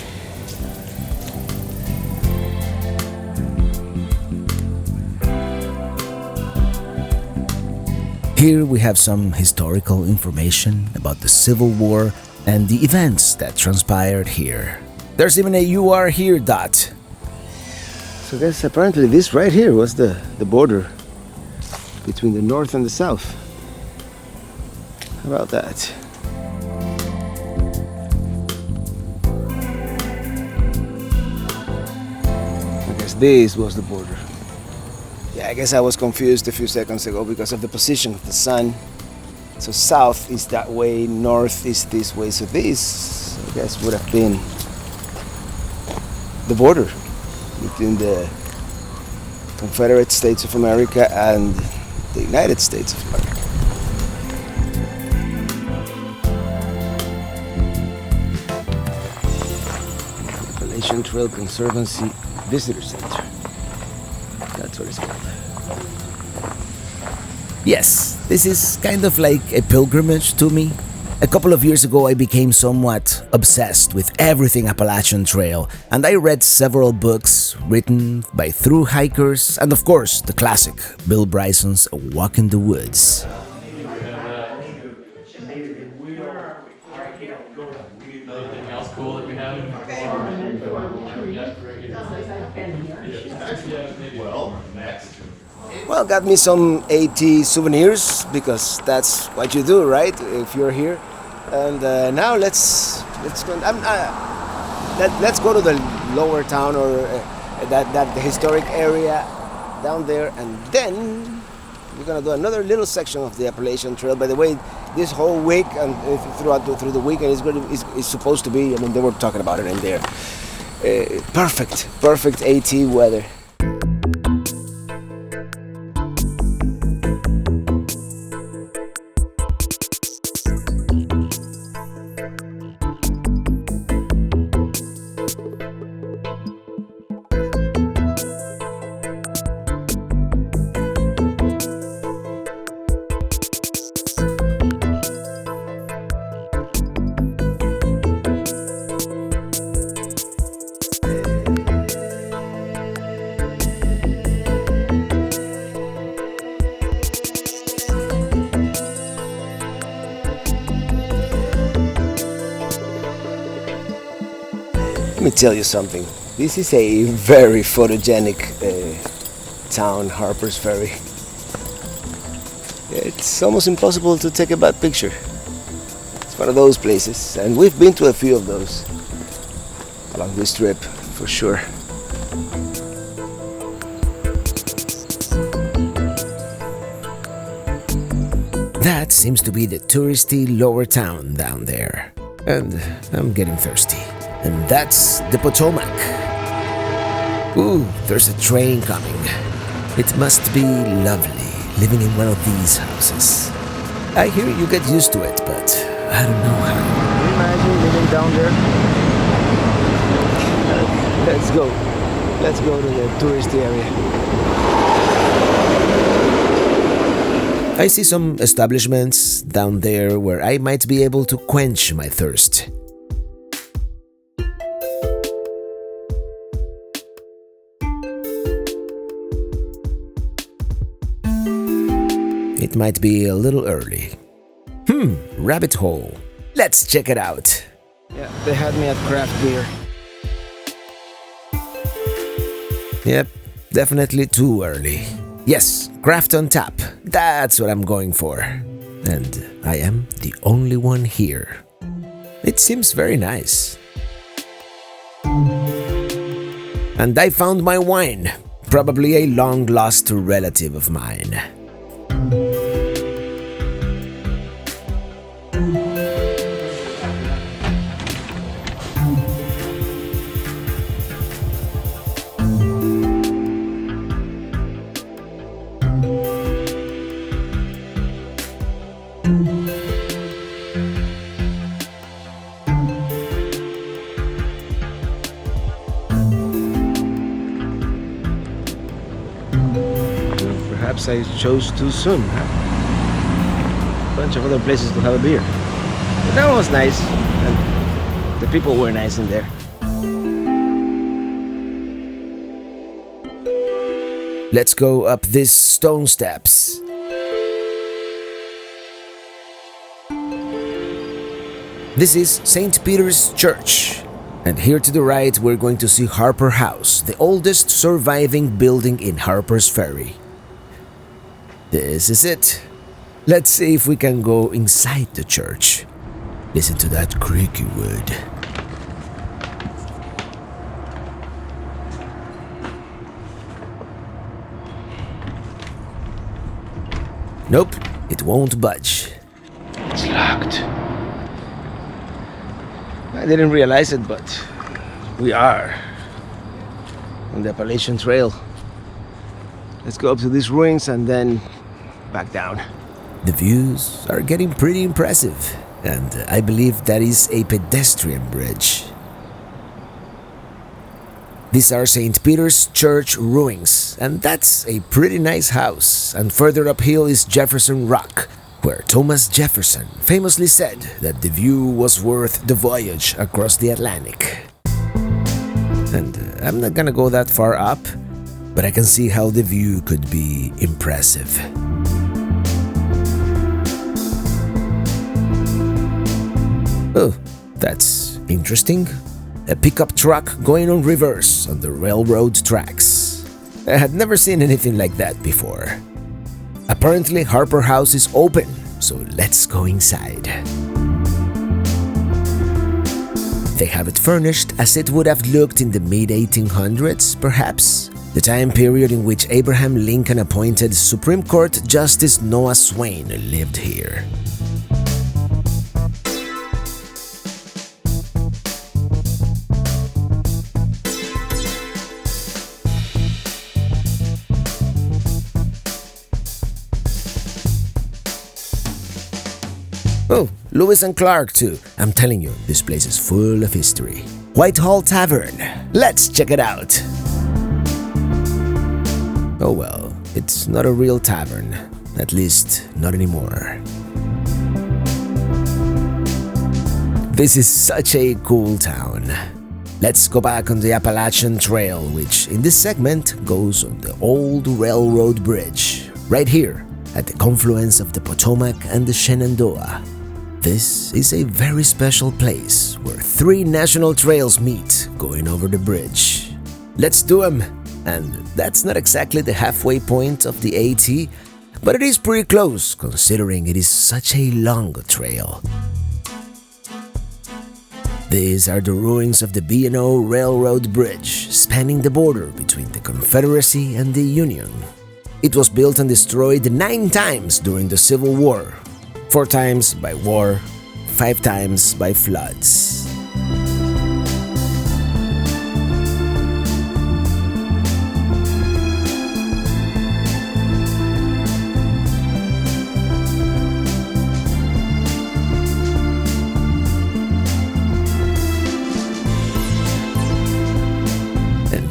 Here we have some historical information about the Civil War and the events that transpired here. There's even a "You Are Here" dot. So I guess apparently this right here was the border between the north and the south. How about that? I guess this was the border. Yeah, I guess I was confused a few seconds ago because of the position of the sun. So south is that way, north is this way. So this, I guess, would have been the border between the Confederate States of America and the United States of America. Appalachian Trail Conservancy Visitor Center. That's what it's called. Yes, this is kind of like a pilgrimage to me. A couple of years ago I became somewhat obsessed with everything Appalachian Trail, and I read several books written by thru hikers and of course the classic Bill Bryson's A Walk in the Woods. Well, got me some AT souvenirs because that's what you do, right? If you're here, and now let's go. Let's go to the lower town or that the historic area down there, and then we're gonna do another little section of the Appalachian Trail. By the way, this whole week and through the weekend is supposed to be. I mean, they were talking about it in there. Perfect AT weather. Let me tell you something. This is a very photogenic town, Harpers Ferry. It's almost impossible to take a bad picture. It's one of those places, and we've been to a few of those along this trip, for sure. That seems to be the touristy lower town down there. And I'm getting thirsty. And that's the Potomac. Ooh, there's a train coming. It must be lovely living in one of these houses. I hear you get used to it, but I don't know how. Can you imagine living down there? Let's go. Let's go to the touristy area. I see some establishments down there where I might be able to quench my thirst. It might be a little early. Rabbit hole. Let's check it out. Yeah, they had me at craft beer. Yep, definitely too early. Yes, craft on tap. That's what I'm going for. And I am the only one here. It seems very nice. And I found my wine. Probably a long-lost relative of mine. Perhaps I chose too soon. A bunch of other places to have a beer. But that one was nice. And the people were nice in there. Let's go up these stone steps. This is St. Peter's Church. And here to the right, we're going to see Harper House, the oldest surviving building in Harpers Ferry. This is it. Let's see if we can go inside the church. Listen to that creaky wood. Nope, it won't budge. It's locked. I didn't realize it, but we are on the Appalachian Trail. Let's go up to these ruins and then back down. The views are getting pretty impressive, and I believe that is a pedestrian bridge. These are St. Peter's Church ruins, and that's a pretty nice house. And further uphill is Jefferson Rock, where Thomas Jefferson famously said that the view was worth the voyage across the Atlantic. And I'm not gonna go that far up, but I can see how the view could be impressive. Oh, that's interesting. A pickup truck going on reverse on the railroad tracks. I had never seen anything like that before. Apparently, Harper House is open, so let's go inside. They have it furnished as it would have looked in the mid-1800s, perhaps, the time period in which Abraham Lincoln appointed Supreme Court Justice Noah Swain lived here. Oh, Lewis and Clark too. I'm telling you, this place is full of history. Whitehall Tavern. Let's check it out. Oh well, it's not a real tavern. At least, not anymore. This is such a cool town. Let's go back on the Appalachian Trail, which in this segment goes on the old railroad bridge, right here at the confluence of the Potomac and the Shenandoah. This is a very special place where 3 national trails meet going over the bridge. Let's do them! And that's not exactly the halfway point of the AT, but it is pretty close considering it is such a long trail. These are the ruins of the B&O Railroad Bridge, spanning the border between the Confederacy and the Union. It was built and destroyed 9 times during the Civil War, 4 times by war, 5 times by floods.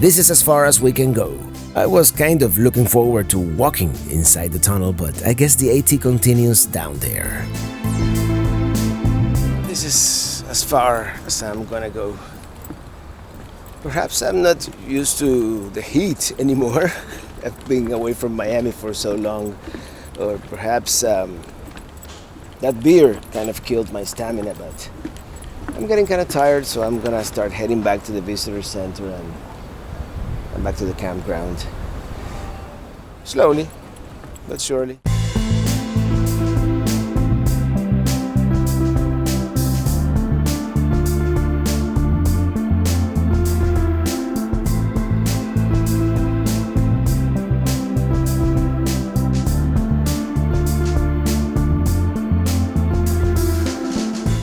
This is as far as we can go. I was kind of looking forward to walking inside the tunnel, but I guess the AT continues down there. This is as far as I'm gonna go. Perhaps I'm not used to the heat anymore, being away from Miami for so long. Or perhaps that beer kind of killed my stamina, but I'm getting kind of tired, so I'm gonna start heading back to the visitor center and back to the campground. Slowly, but surely.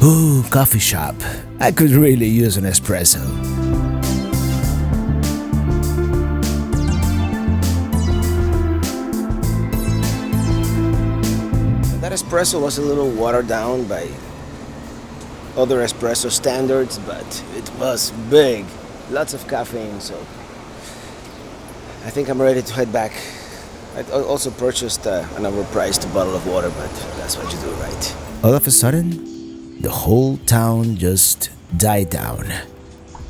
Ooh, coffee shop. I could really use an espresso. Espresso was a little watered down by other espresso standards, but it was big, lots of caffeine, so I think I'm ready to head back. I also purchased an overpriced bottle of water, but that's what you do, right? All of a sudden, the whole town just died down.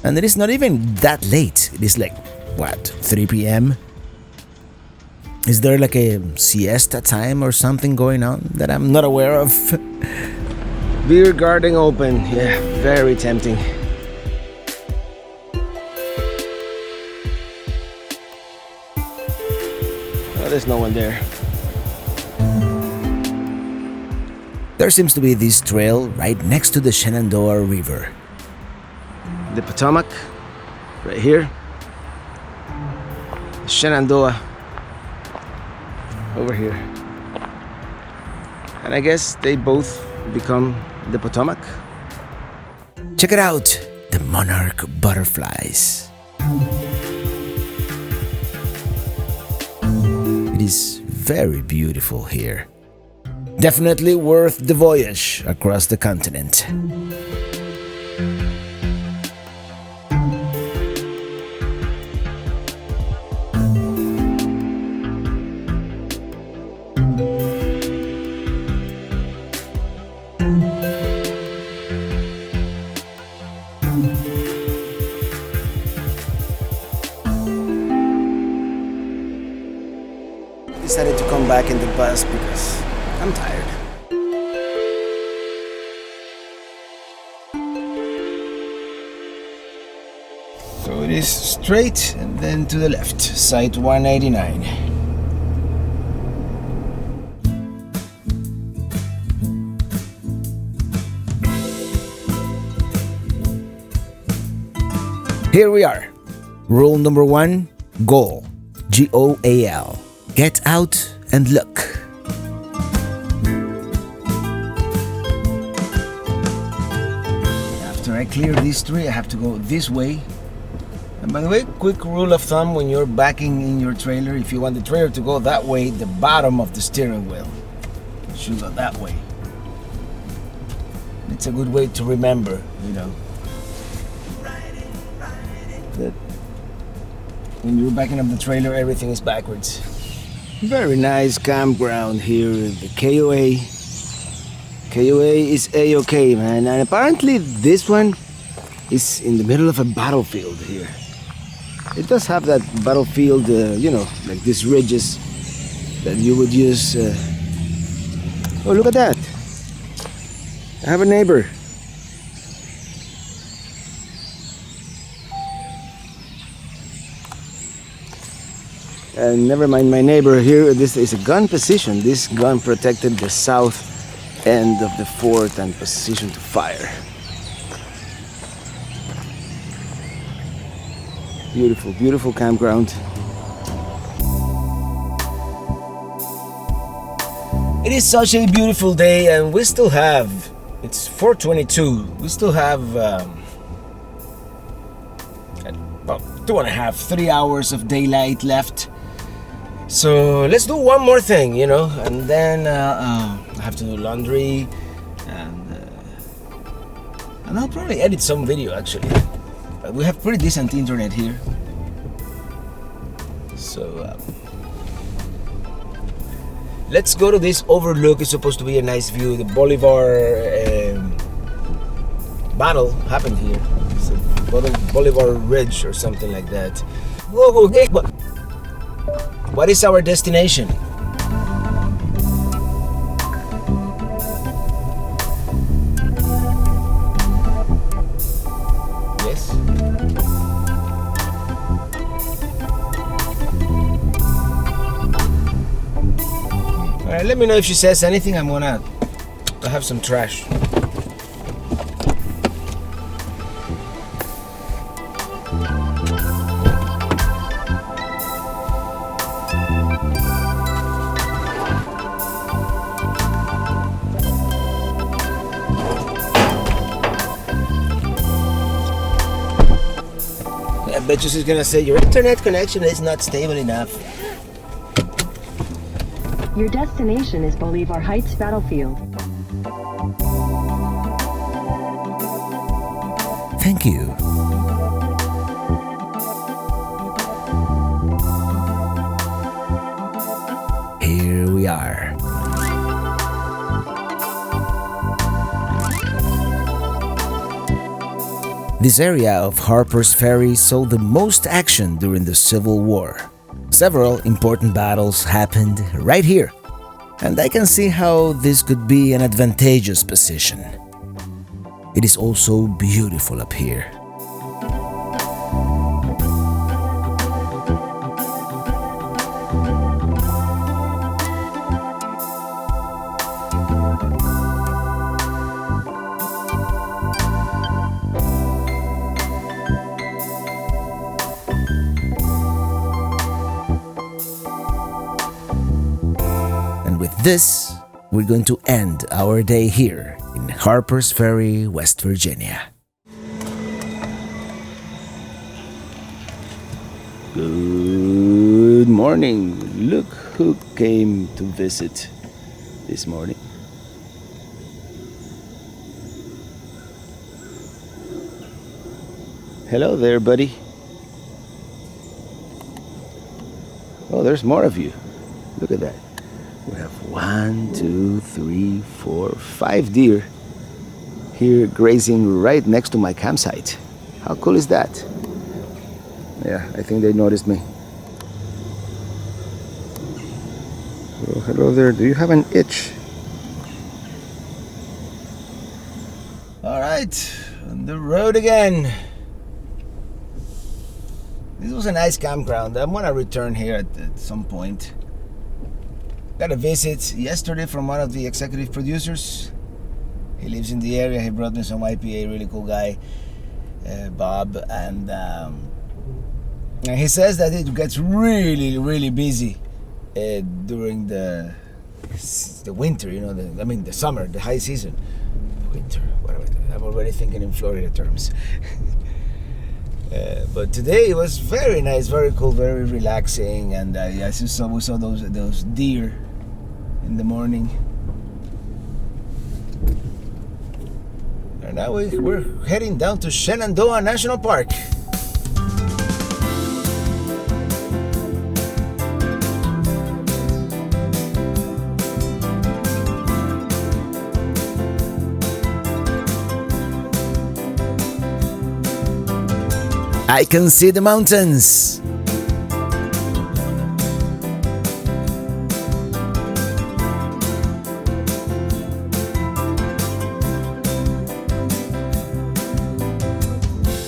And it is not even that late. It is like, what, 3 p.m.? Is there like a siesta time or something going on that I'm not aware of? Beer garden open, yeah, very tempting. Oh, there's no one there. There seems to be this trail right next to the Shenandoah River. The Potomac, right here. Shenandoah. Over here. And I guess they both become the Potomac. Check it out, the monarch butterflies. It is very beautiful here. Definitely worth the voyage across the continent. Decided to come back in the bus because I'm tired. So it is straight and then to the left, site 189. Here we are. Rule number 1, goal. G-O-A-L. Get out and look. After I clear these 3, I have to go this way. And by the way, quick rule of thumb when you're backing in your trailer, if you want the trailer to go that way, the bottom of the steering wheel should go that way. It's a good way to remember, you know, that when you're backing up the trailer, everything is backwards. Very nice campground here, the KOA. KOA is A-OK, man. And apparently this one is in the middle of a battlefield here. It does have that battlefield, you know, like these ridges that you would use. Oh, look at that. I have a neighbor. And never mind my neighbor here, this is a gun position. This gun protected the south end of the fort and position to fire. Beautiful, beautiful campground. It is such a beautiful day, and we still have, it's 4:22, we still have about 2.5, 3 hours of daylight left. So let's do one more thing, and then I have to do laundry, and I'll probably edit some video actually. We have pretty decent internet here. So let's go to this overlook. It's supposed to be a nice view. The Bolivar battle happened here. It's a Bolivar Ridge or something like that. Whoa, hey, what is our destination? Yes. Alright, let me know if she says anything. I'm gonna have some trash. I bet you she's gonna say your internet connection is not stable enough. Your destination is Bolivar Heights Battlefield. Thank you. Here we are. This area of Harpers Ferry saw the most action during the Civil War. Several important battles happened right here, and I can see how this could be an advantageous position. It is also beautiful up here. With this, we're going to end our day here in Harpers Ferry, West Virginia. Good morning. Look who came to visit this morning. Hello there, buddy. Oh, there's more of you. Look at that. We have 1, 2, 3, 4, 5 deer here grazing right next to my campsite. How cool is that? Yeah, I think they noticed me. Oh, hello there. Do you have an itch? All right, on the road again. This was a nice campground. I'm gonna return here at some point. Got a visit yesterday from one of the executive producers. He lives in the area. He brought me some IPA, really cool guy, Bob. And he says that it gets really, really busy during the winter, the summer, the high season. Winter, what am I doing? I'm already thinking in Florida terms. But today it was very nice, very cool, very relaxing, and we saw those deer in the morning. And now we're heading down to Shenandoah National Park. I can see the mountains.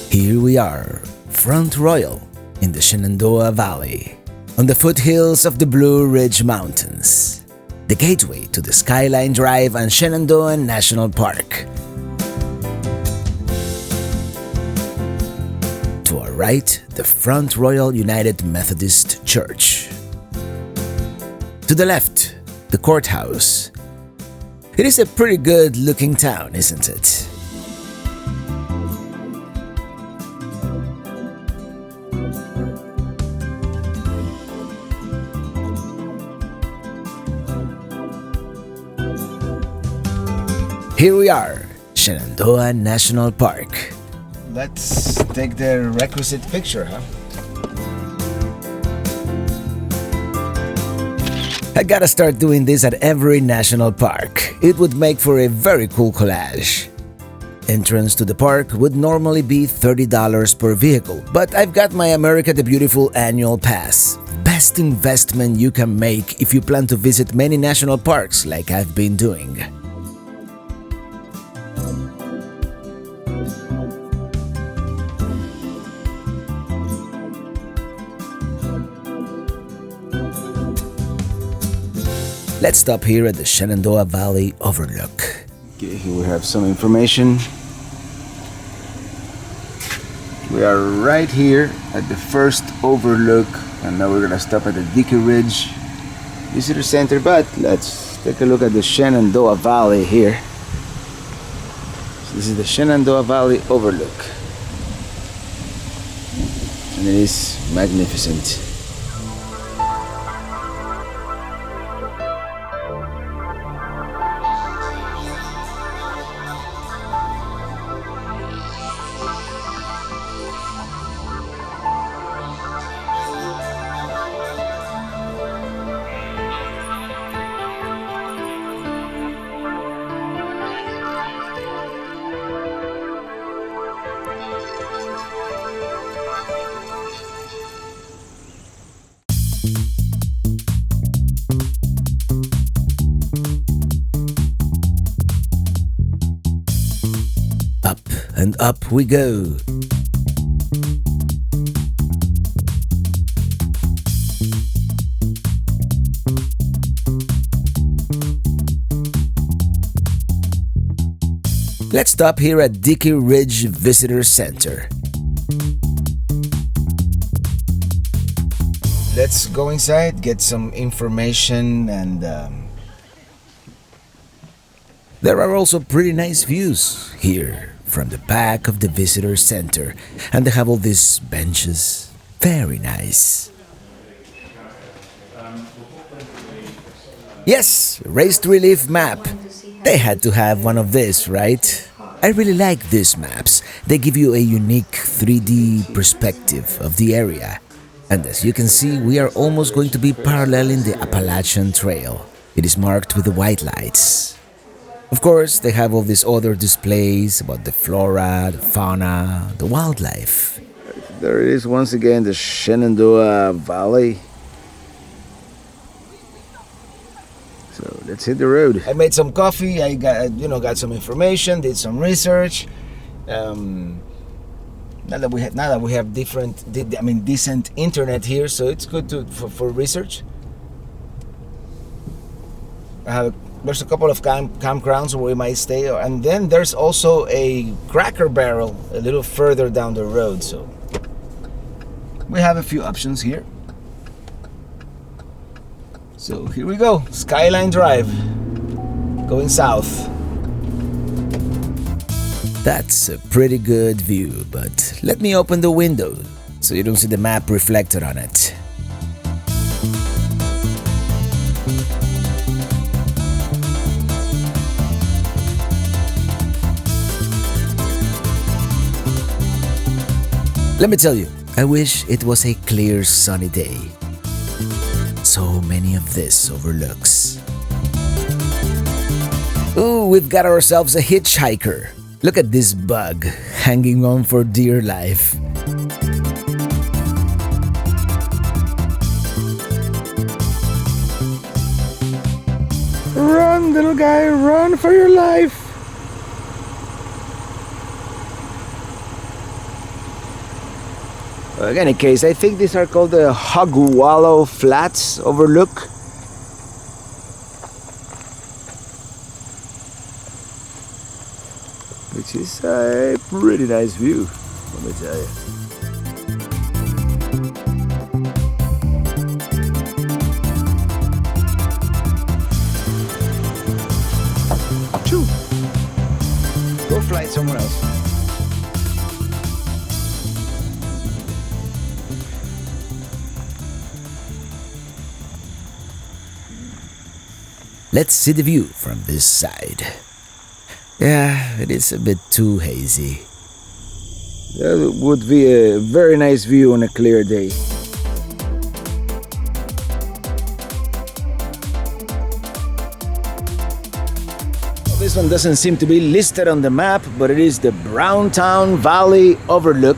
Here we are, Front Royal, in the Shenandoah Valley, on the foothills of the Blue Ridge Mountains, the gateway to the Skyline Drive and Shenandoah National Park. To our right, the Front Royal United Methodist Church. To the left, the courthouse. It is a pretty good looking town, isn't it? Here we are, Shenandoah National Park. Let's take the requisite picture, huh? I gotta start doing this at every national park. It would make for a very cool collage. Entrance to the park would normally be $30 per vehicle, but I've got my America the Beautiful annual pass. Best investment you can make if you plan to visit many national parks like I've been doing. Let's stop here at the Shenandoah Valley Overlook. Okay, here we have some information. We are right here at the first overlook, and now we're gonna stop at the Dickey Ridge Visitor Center, but let's take a look at the Shenandoah Valley here. So this is the Shenandoah Valley Overlook, and it is magnificent. Up and up we go. Let's stop here at Dickey Ridge Visitor Center. Let's go inside, get some information, and There are also pretty nice views here from the back of the visitor center, and they have all these benches. Very nice. Yes, raised relief map. They had to have one of this, right? I really like these maps. They give you a unique 3D perspective of the area. And as you can see, we are almost going to be paralleling the Appalachian Trail. It is marked with the white lights. Of course, they have all these other displays about the flora, the fauna, the wildlife. there it is once again, the Shenandoah Valley. So let's hit the road. I made some coffee. I got some information, did some research. Now that we have decent internet here, so it's good for research. There's a couple of campgrounds where we might stay, and then there's also a Cracker Barrel a little further down the road. So we have a few options here. So here we go, Skyline Drive, going south. That's a pretty good view, but let me open the window so you don't see the map reflected on it. Let me tell you, I wish it was a clear sunny day. So many of these overlooks. Ooh, we've got ourselves a hitchhiker. Look at this bug hanging on for dear life. Run, little guy, run for your life. In any case, I think these are called the Hogwallow Flats Overlook. Which is a pretty nice view, let me tell you. Let's see the view from this side. Yeah, it is a bit too hazy. That would be a very nice view on a clear day. This one doesn't seem to be listed on the map, but it is the Browntown Valley Overlook.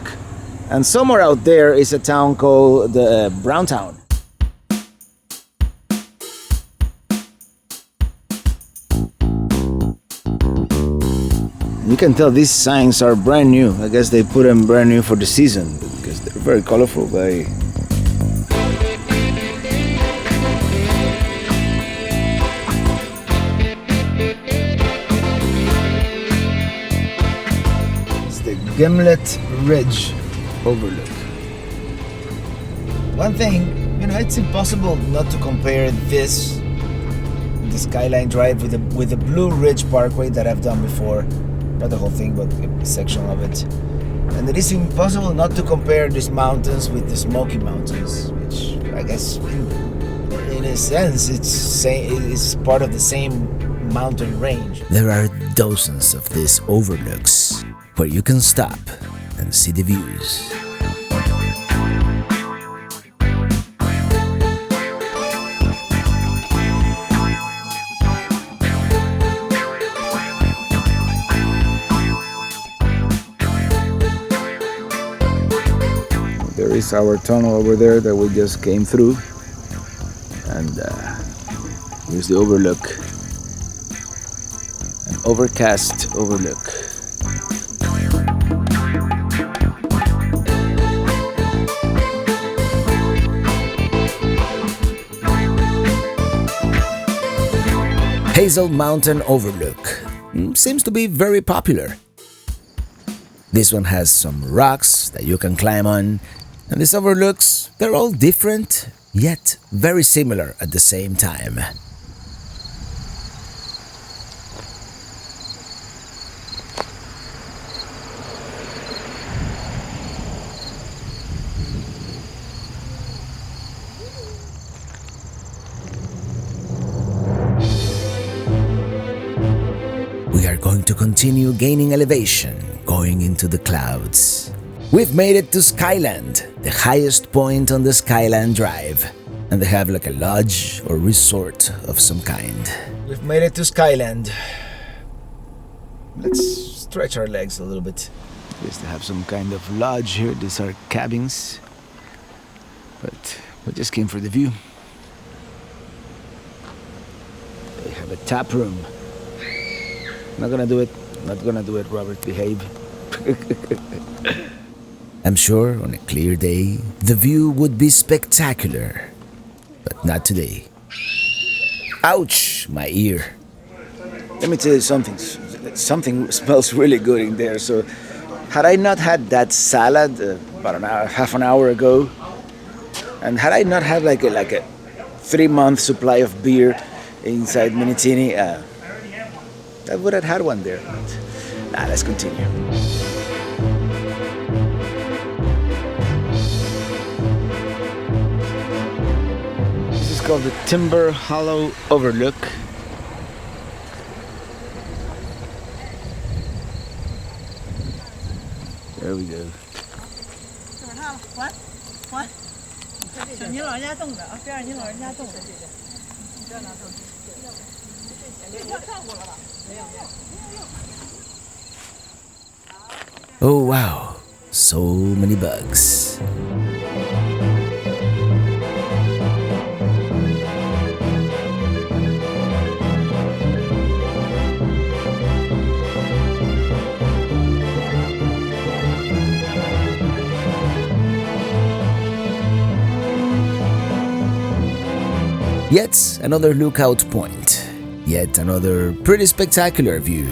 And somewhere out there is a town called the Browntown. You can tell these signs are brand new. I guess they put them brand new for the season because they're very colorful. It's the Gimlet Ridge Overlook. One thing, it's impossible not to compare this, the Skyline Drive, with the Blue Ridge Parkway that I've done before. Not the whole thing, but a section of it. And it is impossible not to compare these mountains with the Smoky Mountains, which I guess, in a sense, it's part of the same mountain range. There are dozens of these overlooks where you can stop and see the views. There is our tunnel over there that we just came through, and here's the overlook, an overcast overlook. Hazel Mountain Overlook seems to be very popular. This one has some rocks that you can climb on, and these overlooks, they're all different, yet very similar at the same time. We are going to continue gaining elevation, going into the clouds. We've made it to Skyland, the highest point on the Skyland Drive, and they have like a lodge or resort of some kind. We've made it to Skyland. Let's stretch our legs a little bit. Yes, they have some kind of lodge here. These are cabins, but we just came for the view. They have a tap room. Not gonna do it, Robert, behave. I'm sure on a clear day, the view would be spectacular, but not today. Ouch, my ear. Let me tell you something. Something smells really good in there. So, had I not had that salad about half an hour ago, and had I not had like a 3-month supply of beer inside Minitini, I would have had one there. But, let's continue. This is called the Timber Hollow Overlook. There we go. Oh wow, so many bugs. Yet another lookout point, yet another pretty spectacular view.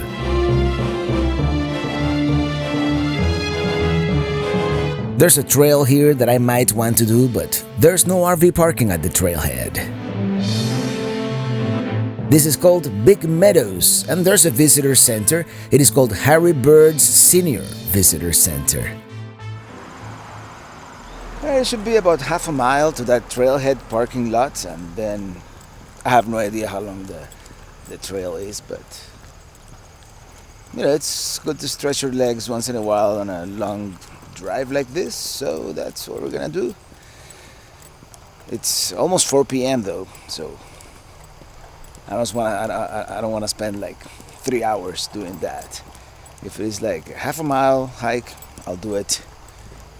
There's a trail here that I might want to do, but there's no RV parking at the trailhead. This is called Big Meadows, and there's a visitor center. It is called Harrisburg Senior Visitor Center. It should be about half a mile to that trailhead parking lot, and then I have no idea how long the trail is, but it's good to stretch your legs once in a while on a long drive like this, so that's what we're gonna do. It's almost 4 p.m. though, so I don't want to spend like 3 hours doing that. If it is like a half a mile hike, I'll do it.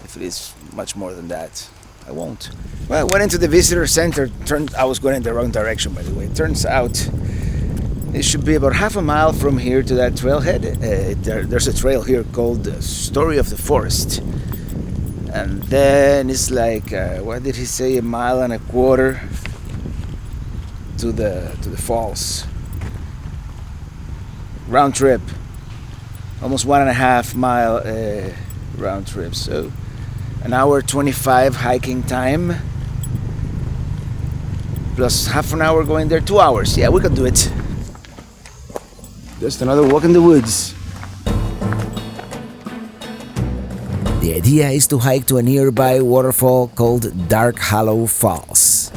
If it is much more than that, I won't. Well, I went into the visitor center. I was going in the wrong direction, by the way. It turns out it should be about half a mile from here to that trailhead. There's a trail here called the Story of the Forest. And then it's like, what did he say, 1.25 miles to the falls. Round trip. Almost 1.5 mile round trip. So 1 hour 25 hiking time. Plus half an hour going there, 2 hours. Yeah, we can do it. Just another walk in the woods. The idea is to hike to a nearby waterfall called Dark Hollow Falls.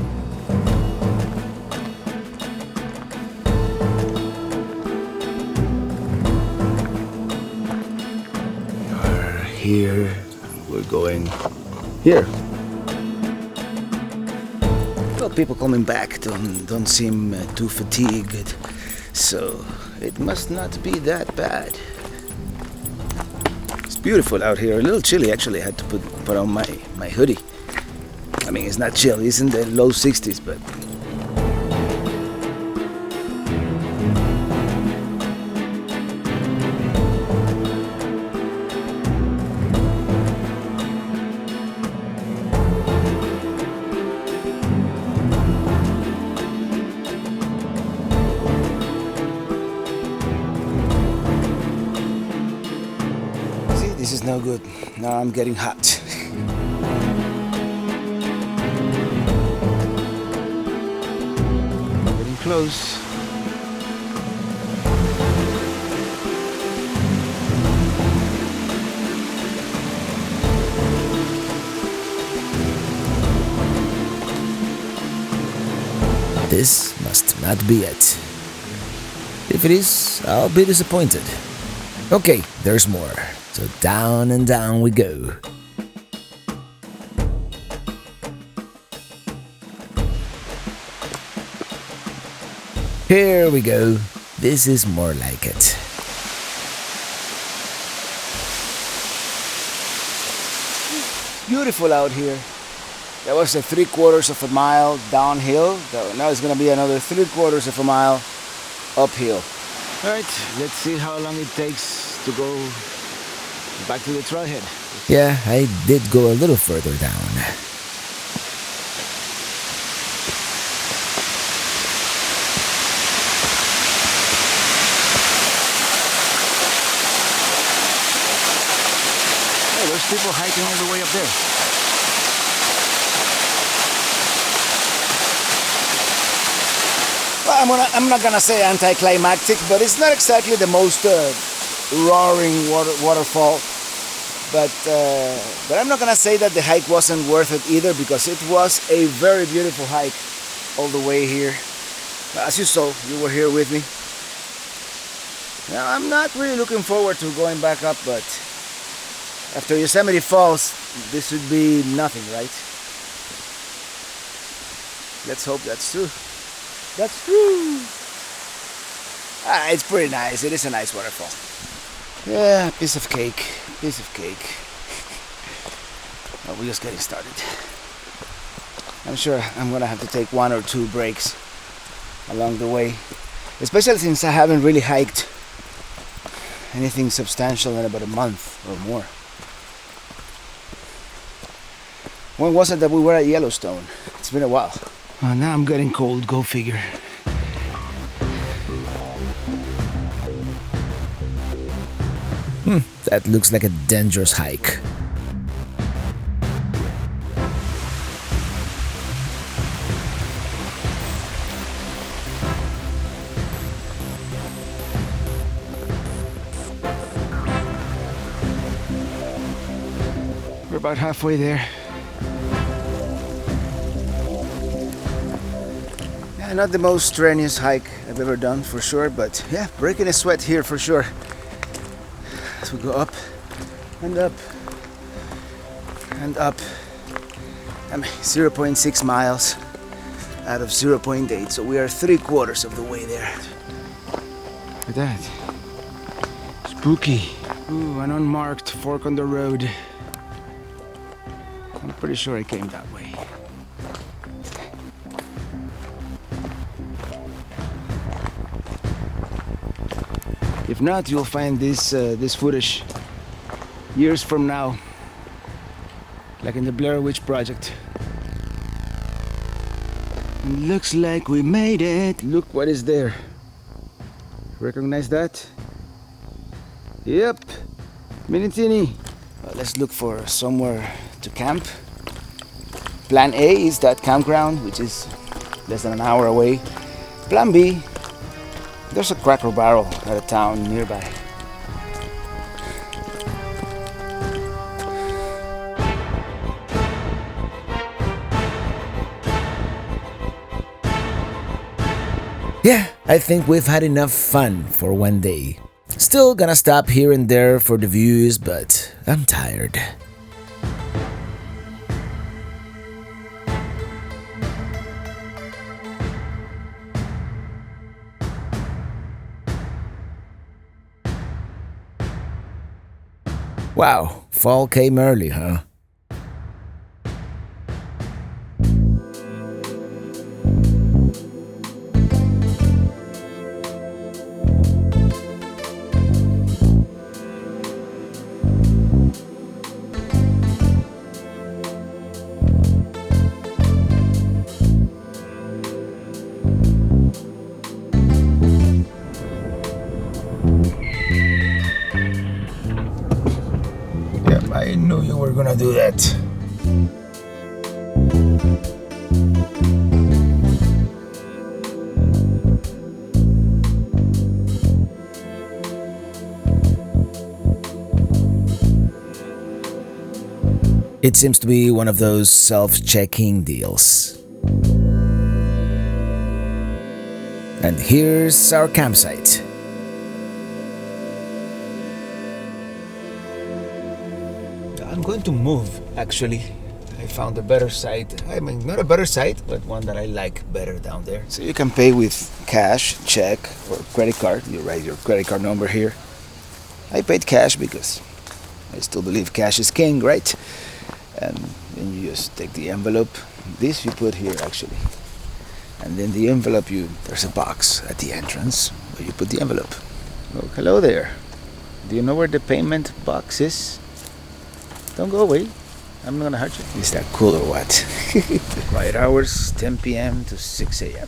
Here, we're going here. Well, people coming back don't seem too fatigued, so it must not be that bad. It's beautiful out here. A little chilly, actually. I had to put on my hoodie. I mean, it's not chill. It's in the low 60s, but this is no good. Now I'm getting hot. Getting close. This must not be it. If it is, I'll be disappointed. Okay, there's more. So down and down we go. Here we go. This is more like it. Beautiful out here. That was a 3/4 mile downhill. Now it's gonna be another 3/4 mile uphill. All right, let's see how long it takes to go back to the trailhead. Yeah, I did go a little further down. Hey, there's people hiking all the way up there. Well, I'm not gonna say anticlimactic, but it's not exactly the most roaring waterfall. But I'm not gonna say that the hike wasn't worth it either, because it was a very beautiful hike all the way here. As you saw, you were here with me. Now, I'm not really looking forward to going back up, but after Yosemite Falls, this would be nothing, right? Let's hope that's true. That's true. It's pretty nice. It is a nice waterfall. Yeah, piece of cake. Piece of cake. Well, we're just getting started. I'm sure I'm gonna have to take 1 or 2 breaks along the way, especially since I haven't really hiked anything substantial in about a month or more. When was it that we were at Yellowstone? It's been a while. Oh, now I'm getting cold, go figure. That looks like a dangerous hike. We're about halfway there. Not the most strenuous hike I've ever done for sure, but yeah, breaking a sweat here for sure. As we go up and up and up. I mean, 0.6 miles out of 0.8, so we are 3/4 of the way there. Look at that. Spooky. Ooh, an unmarked fork on the road. I'm pretty sure I came that way. If not, you'll find this footage years from now, like in the Blair Witch Project. And looks like we made it. Look what is there. Recognize that? Yep, Minitini. Well, let's look for somewhere to camp. Plan A is that campground, which is less than an hour away. Plan B, there's a Cracker Barrel at a town nearby. Yeah, I think we've had enough fun for one day. Still gonna stop here and there for the views, but I'm tired. Wow, fall came early, huh? Yep, I knew you were gonna do that. It seems to be one of those self-checking deals. And here's our campsite. I'm going to move, actually. I found a better site. I mean, not a better site, but one that I like better down there. So you can pay with cash, check, or credit card. You write your credit card number here. I paid cash because I still believe cash is king, right? And then you just take the envelope. This you put here, actually. And then the envelope, there's a box at the entrance where you put the envelope. Oh, hello there. Do you know where the payment box is? Don't go away. I'm not gonna hurt you. Is that cool or what? Quiet hours, 10 p.m. to 6 a.m.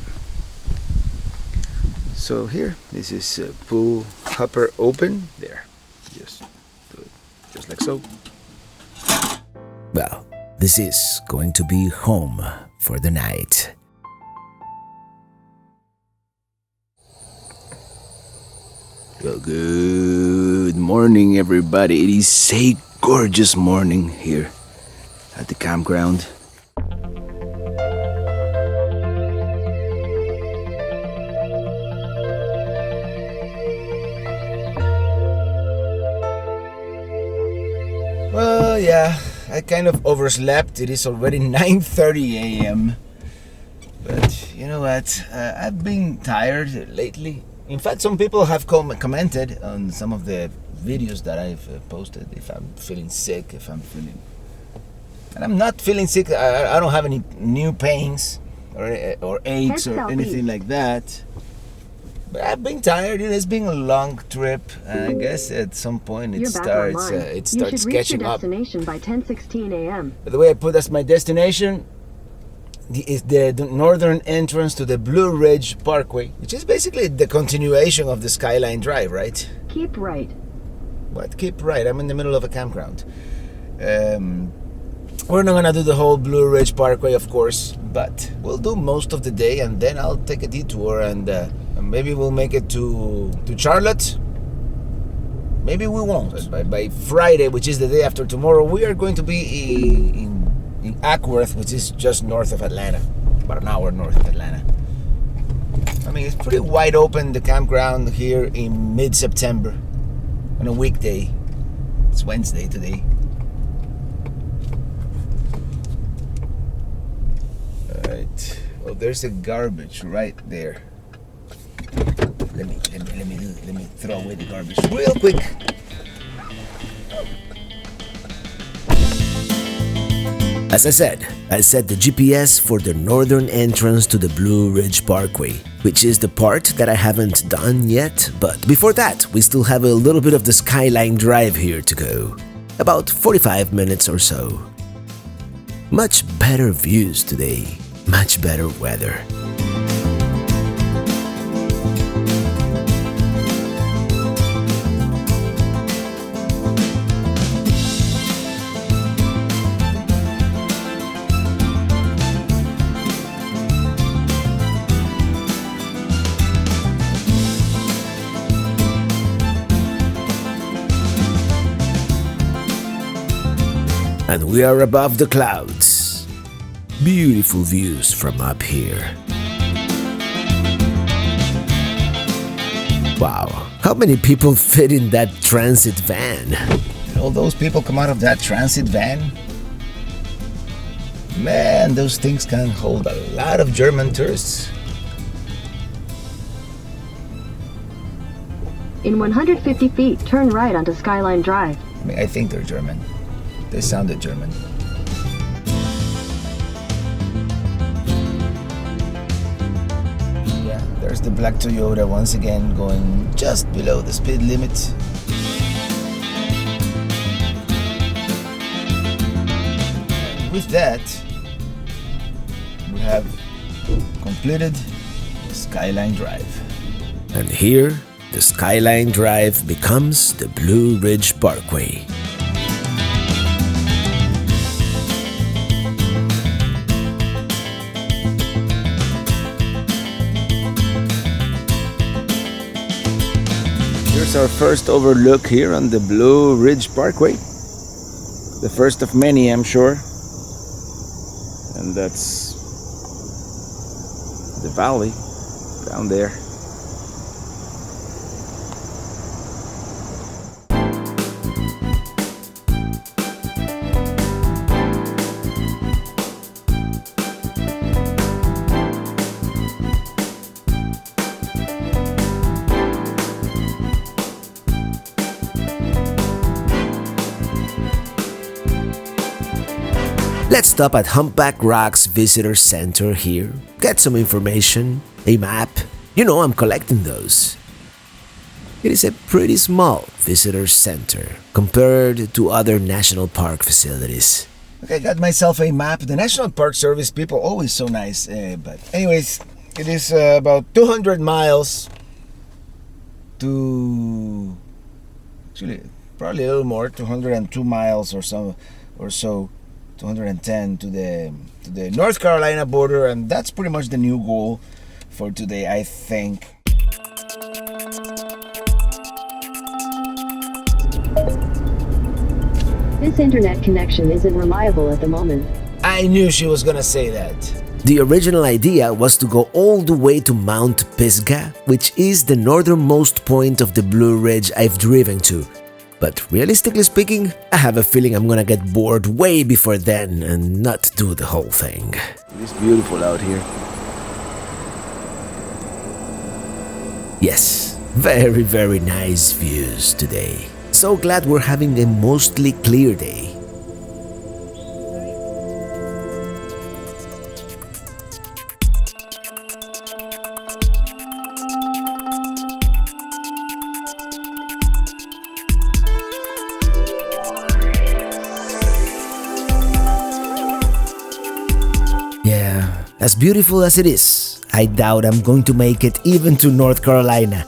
So here, this is pool hopper open. There. Just do it just like so. Well, this is going to be home for the night. Well, good morning, everybody. It is a gorgeous morning here at the campground. Well, yeah, I kind of overslept. It is already 9:30 a.m. But you know what? I've been tired lately. In fact, some people have commented on some of the videos that I've posted if I'm feeling sick, if I'm feeling... And I'm not feeling sick. I don't have any new pains or aches or anything like that. But I've been tired. It's been a long trip. I guess at some point it starts catching up. Destination by 10:16 a.m. The way I put as my destination is the northern entrance to the Blue Ridge Parkway, which is basically the continuation of the Skyline Drive, right? Keep right. What? Keep right. I'm in the middle of a campground. We're not gonna do the whole Blue Ridge Parkway, of course, but we'll do most of the day, and then I'll take a detour, and maybe we'll make it to Charlotte. Maybe we won't. But by Friday, which is the day after tomorrow, we are going to be in Ackworth, which is just north of Atlanta, about an hour north of Atlanta. I mean, it's pretty wide open, the campground here in mid-September on a weekday. It's Wednesday today. Alright. Oh, there's a garbage right there. Let me throw away the garbage real quick. As I said, I set the GPS for the northern entrance to the Blue Ridge Parkway, which is the part that I haven't done yet, but before that, we still have a little bit of the Skyline Drive here to go. About 45 minutes or so. Much better views today, much better weather. And we are above the clouds. Beautiful views from up here. Wow, how many people fit in that transit van? Did all those people come out of that transit van? Man, those things can hold a lot of German tourists. In 150 feet, turn right onto Skyline Drive. I mean, I think they're German. They sounded German. Yeah, there's the black Toyota once again going just below the speed limit. With that, we have completed Skyline Drive. And here, the Skyline Drive becomes the Blue Ridge Parkway. Here's our first overlook here on the Blue Ridge Parkway. The first of many, I'm sure. And that's the valley down there. Let's stop at Humpback Rock's Visitor Center here, get some information, a map. You know I'm collecting those. It is a pretty small visitor center compared to other national park facilities. Okay, got myself a map. The National Park Service people always so nice. But anyways, it is about 200 miles to... Actually, probably a little more, 202 miles or so. 210 to the North Carolina border, and that's pretty much the new goal for today, I think. This internet connection isn't reliable at the moment. I knew she was gonna say that. The original idea was to go all the way to Mount Pisgah, which is the northernmost point of the Blue Ridge I've driven to. But realistically speaking, I have a feeling I'm gonna get bored way before then and not do the whole thing. It is beautiful out here. Yes, very, very nice views today. So glad we're having a mostly clear day. As beautiful as it is, I doubt I'm going to make it even to North Carolina.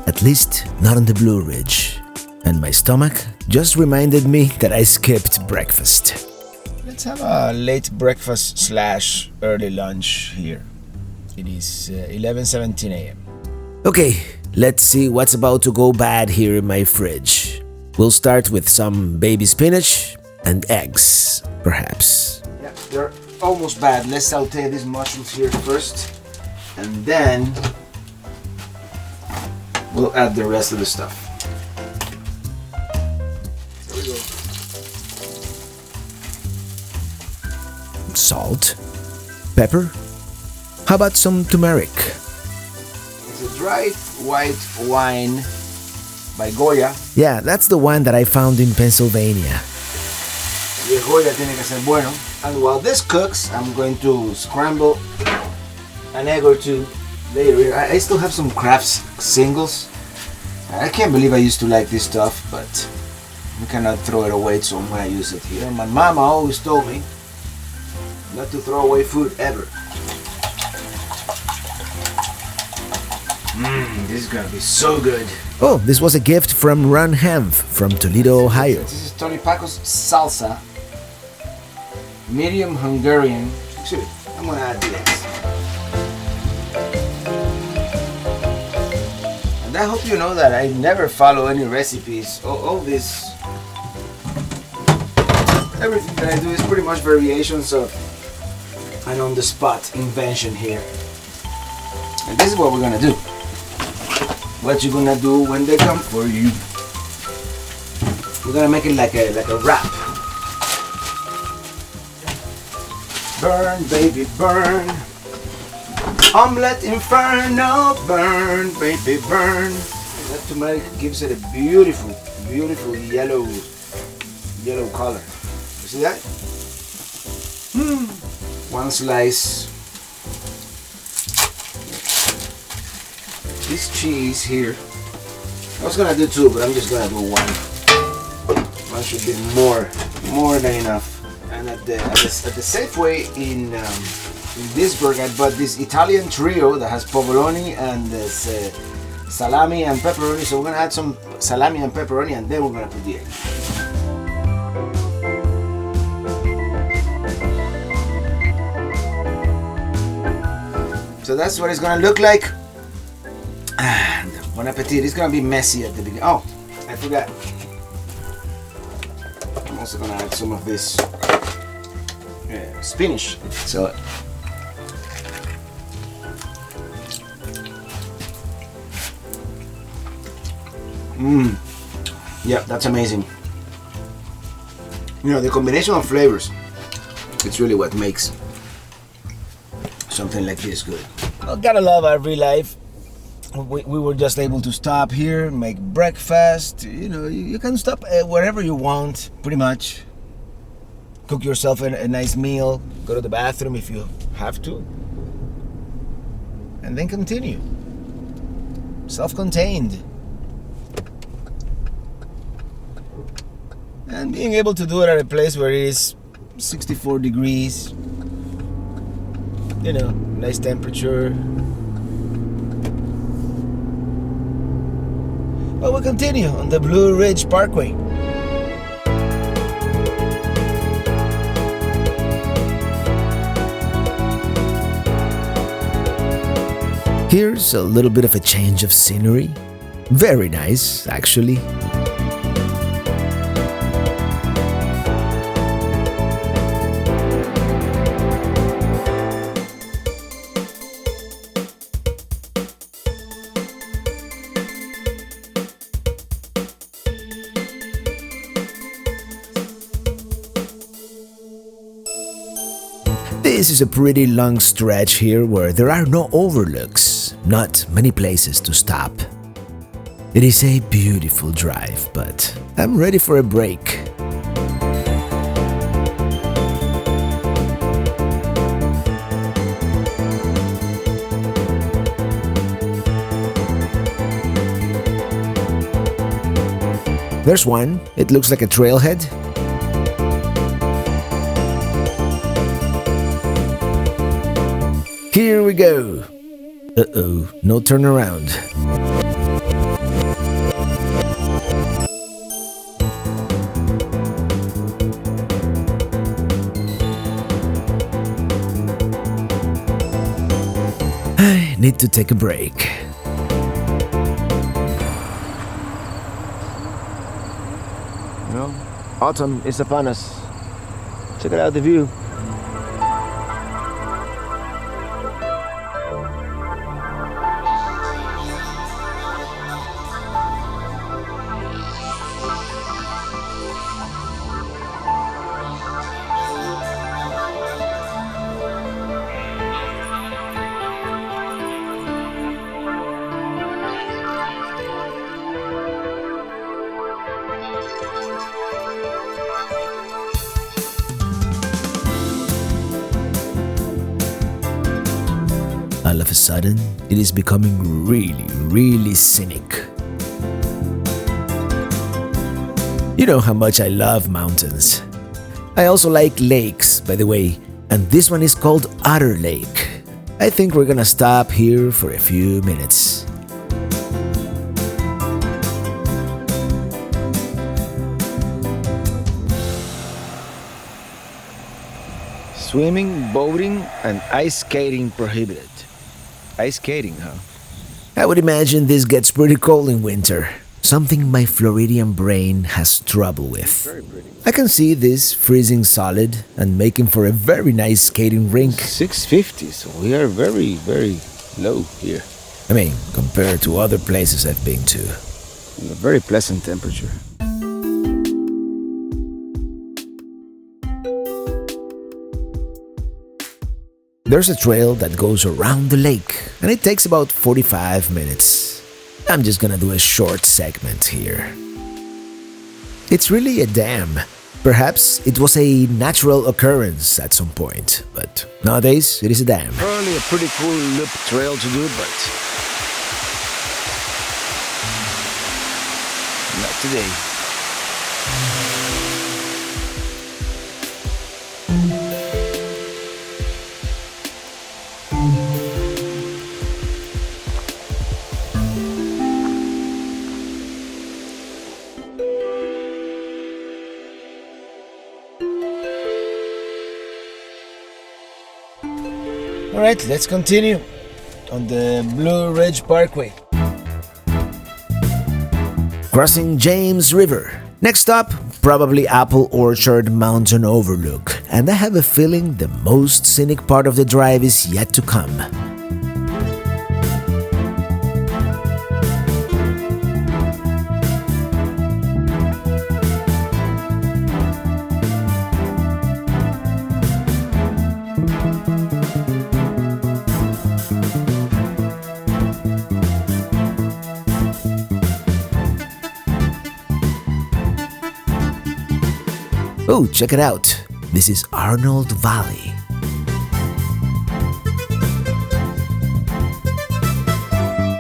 At least, not on the Blue Ridge. And my stomach just reminded me that I skipped breakfast. Let's have a late breakfast slash early lunch here. It is 11:17 a.m. Okay, let's see what's about to go bad here in my fridge. We'll start with some baby spinach and eggs, perhaps. Yeah, they're almost bad. Let's saute these mushrooms here first, and then we'll add the rest of the stuff. There we go. Salt, pepper. How about some turmeric? It's a dried white wine by Goya. Yeah, that's the one that I found in Pennsylvania. Y el Goya tiene que ser bueno. And while this cooks, I'm going to scramble an egg or two later. I still have some Kraft singles. I can't believe I used to like this stuff, but you cannot throw it away, so I'm gonna use it here. My mama always told me not to throw away food ever. This is gonna be so good. Oh, this was a gift from Ron Hanf from Toledo, Ohio. This is Tony Paco's salsa. Medium Hungarian. Actually, I'm gonna add this. And I hope you know that I never follow any recipes. All this, everything that I do is pretty much variations of an on-the-spot invention here. And this is what we're gonna do. What you gonna do when they come for you? We're gonna make it like a wrap. Burn, baby, burn. Omelette inferno, burn, baby, burn. That turmeric gives it a beautiful, beautiful yellow color. You see that? One slice. This cheese here, I was gonna do two, but I'm just gonna do one. One should be more than enough. And at the Safeway in Leesburg, I bought this Italian trio that has provolone and this salami and pepperoni. So we're gonna add some salami and pepperoni, and then we're gonna put the egg. So that's what it's gonna look like. And bon appetit. It's gonna be messy at the beginning. Oh, I forgot. I'm also gonna add some of this spinach. So yeah, that's amazing. You know, the combination of flavors, it's really what makes something like this good. Well, gotta love RV life. We were just able to stop here, make breakfast. You know, you can stop wherever you want, pretty much. Cook yourself a nice meal, go to the bathroom if you have to, and then continue. Self-contained. And being able to do it at a place where it is 64 degrees, you know, nice temperature. But we'll continue on the Blue Ridge Parkway. Here's a little bit of a change of scenery. Very nice, actually. This is a pretty long stretch here where there are no overlooks, not many places to stop. It is a beautiful drive, but I'm ready for a break. There's one. It looks like a trailhead. Here we go. Uh-oh, no turnaround. I need to take a break. Well, autumn is upon us. Check out the view. All of a sudden, it is becoming really, really scenic. You know how much I love mountains. I also like lakes, by the way, and this one is called Otter Lake. I think we're gonna stop here for a few minutes. Swimming, boating, and ice skating prohibited. Ice skating, huh? I would imagine this gets pretty cold in winter. Something my Floridian brain has trouble with. Very pretty. I can see this freezing solid and making for a very nice skating rink. 650, so we are very, very low here. I mean, compared to other places I've been to. A very pleasant temperature. There's a trail that goes around the lake, and it takes about 45 minutes. I'm just gonna do a short segment here. It's really a dam. Perhaps it was a natural occurrence at some point, but nowadays it is a dam. Probably a pretty cool loop trail to do, but not today. All right, let's continue on the Blue Ridge Parkway. Crossing James River. Next up, probably Apple Orchard Mountain Overlook, and I have a feeling the most scenic part of the drive is yet to come. Oh, check it out. This is Arnold Valley.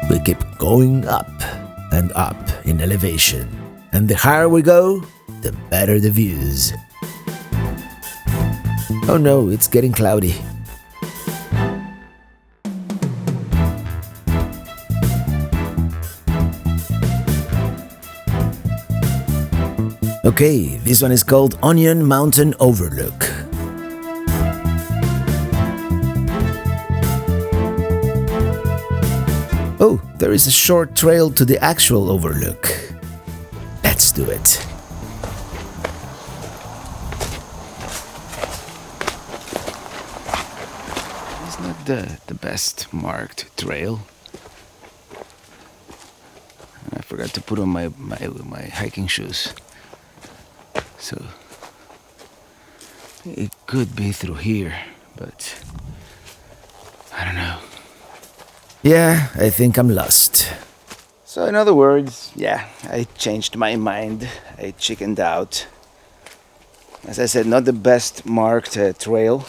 We keep going up and up in elevation. And the higher we go, the better the views. Oh no, it's getting cloudy. Okay, this one is called Onion Mountain Overlook. Oh, there is a short trail to the actual overlook. Let's do it. It's not the best marked trail. I forgot to put on my hiking shoes. So it could be through here, but I don't know. Yeah, I think I'm lost. So in other words, yeah, I changed my mind. I chickened out. As I said, not the best marked trail.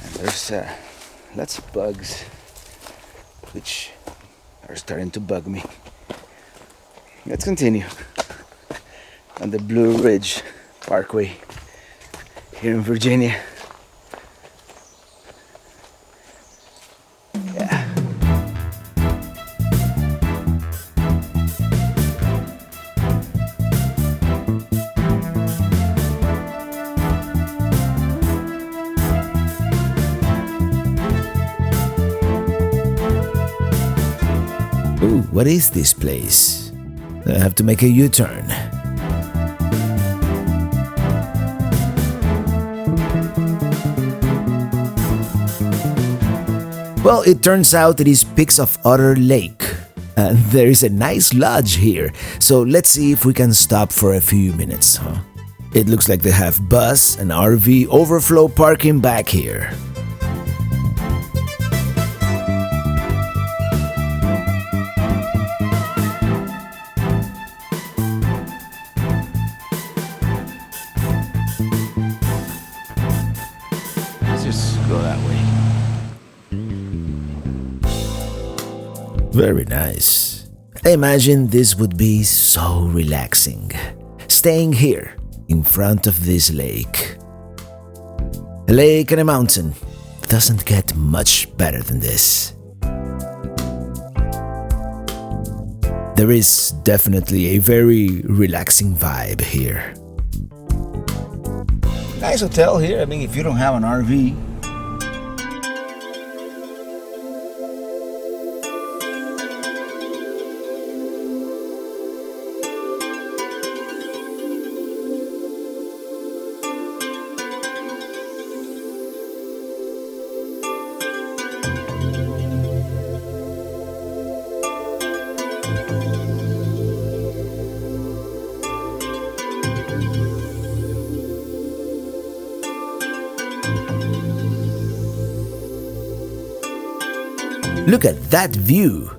And there's lots of bugs, which are starting to bug me. Let's continue on the Blue Ridge Parkway here in Virginia. Yeah. Ooh, what is this place? I have to make a U-turn. Well, it turns out it is Peaks of Otter Lake. And there is a nice lodge here, so let's see if we can stop for a few minutes, huh? It looks like they have bus and RV overflow parking back here. Let's just go that way. Very nice. I imagine this would be so relaxing. Staying here, in front of this lake. A lake and a mountain. Doesn't get much better than this. There is definitely a very relaxing vibe here. Nice hotel here. I mean, if you don't have an RV. Look at that view!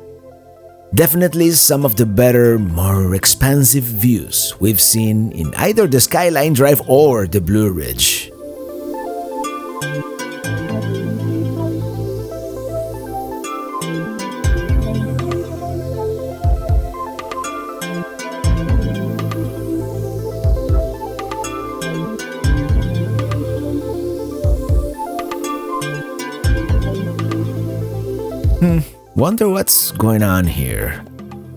Definitely some of the better, more expansive views we've seen in either the Skyline Drive or the Blue Ridge. Wonder what's going on here.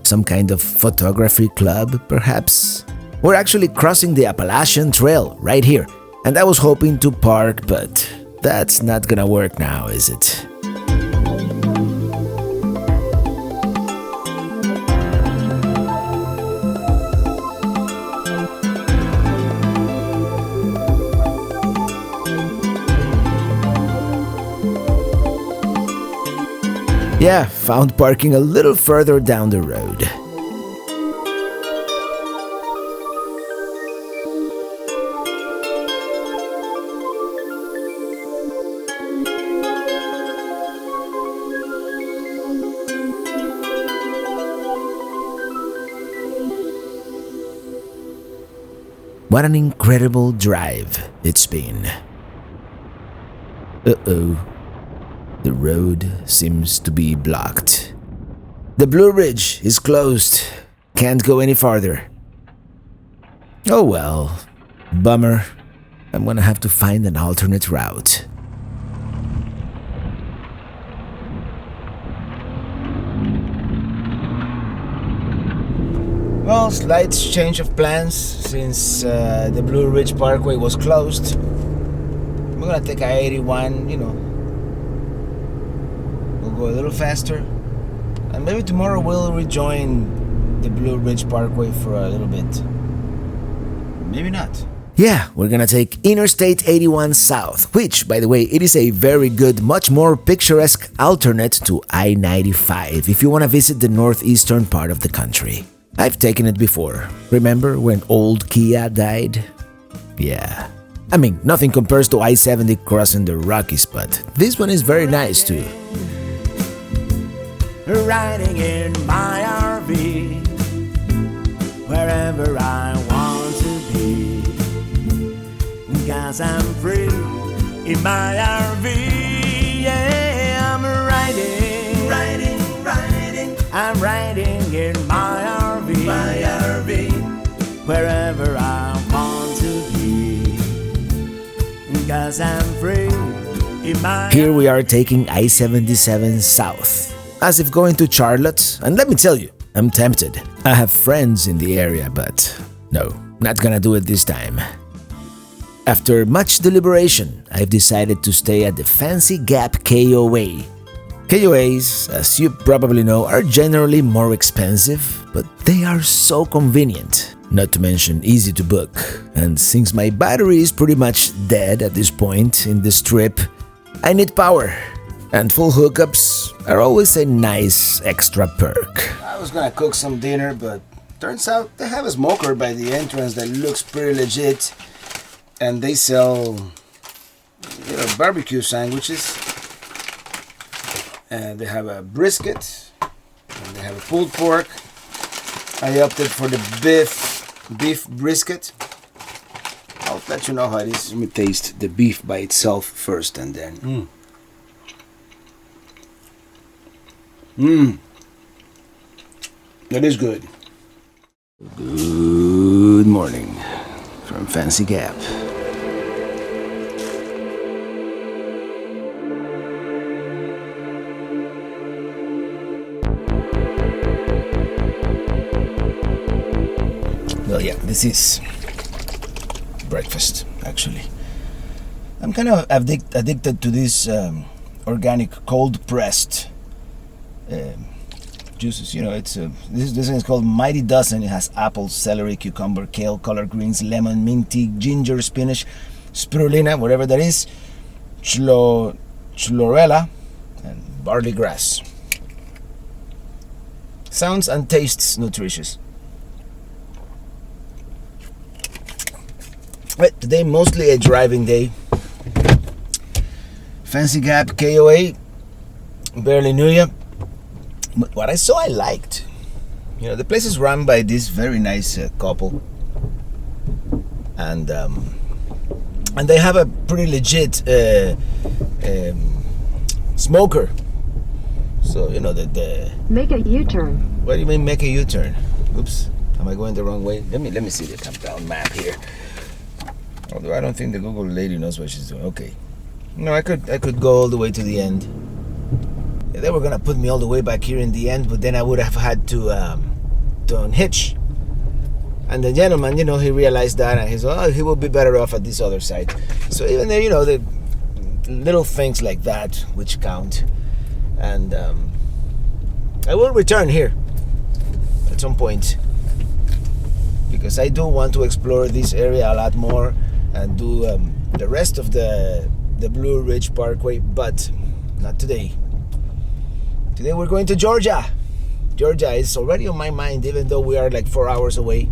Some kind of photography club, perhaps? We're actually crossing the Appalachian Trail right here, and I was hoping to park, but that's not gonna work now, is it? Yeah, found parking a little further down the road. What an incredible drive it's been. Uh-oh. The road seems to be blocked. The Blue Ridge is closed. Can't go any farther. Oh well. Bummer. I'm gonna have to find an alternate route. Well, slight change of plans since the Blue Ridge Parkway was closed. We're gonna take I-81, We'll go a little faster. And maybe tomorrow we'll rejoin the Blue Ridge Parkway for a little bit. Maybe not. Yeah, we're gonna take Interstate 81 South, which, by the way, it is a very good, much more picturesque alternate to I-95 if you wanna visit the northeastern part of the country. I've taken it before. Remember when old Kia died? Yeah. I mean, nothing compares to I-70 crossing the Rockies, but this one is very nice too. Riding in my RV, wherever I want to be, 'cause I'm free in my RV. Yeah, I'm riding, I'm riding in my RV, wherever I want to be, 'cause I'm free in my Here we are taking I-77 South, as if going to Charlotte, and let me tell you, I'm tempted. I have friends in the area, but no, not gonna do it this time. After much deliberation, I've decided to stay at the Fancy Gap KOA. KOAs, as you probably know, are generally more expensive, but they are so convenient, not to mention easy to book. And since my battery is pretty much dead at this point in this trip, I need power. And full hookups are always a nice extra perk. I was gonna cook some dinner, but turns out they have a smoker by the entrance that looks pretty legit. And they sell, barbecue sandwiches. And they have a brisket. And they have a pulled pork. I opted for the beef brisket. I'll let you know how it is. Let me taste the beef by itself first and then. That is good. Good morning from Fancy Gap. Well, yeah, this is breakfast, actually. I'm kind of addicted to this organic cold-pressed juices. You know, it's this thing is called Mighty Dozen. It has apple, celery, cucumber, kale, collard greens, lemon, mint tea, ginger, spinach, spirulina, whatever that is, chlorella, and barley grass. Sounds and tastes nutritious. Right, today mostly a driving day. Fancy Gap, KOA, barely knew you. But what I saw I liked. You know, the place is run by this very nice couple. And they have a pretty legit smoker. So, you know, the... Make a U-turn. What do you mean make a U-turn? Oops, am I going the wrong way? Let me see the countdown map here. Although I don't think the Google lady knows what she's doing. Okay. No, I could go all the way to the end. Yeah, they were gonna put me all the way back here in the end, but then I would have had to unhitch. And the gentleman, you know, he realized that, and he said, "Oh, he will be better off at this other side." So even there, you know, the little things like that which count. And I will return here at some point because I do want to explore this area a lot more and do the rest of the Blue Ridge Parkway, but not today. Today we're going to Georgia. Georgia is already on my mind, even though we are like 4 hours away.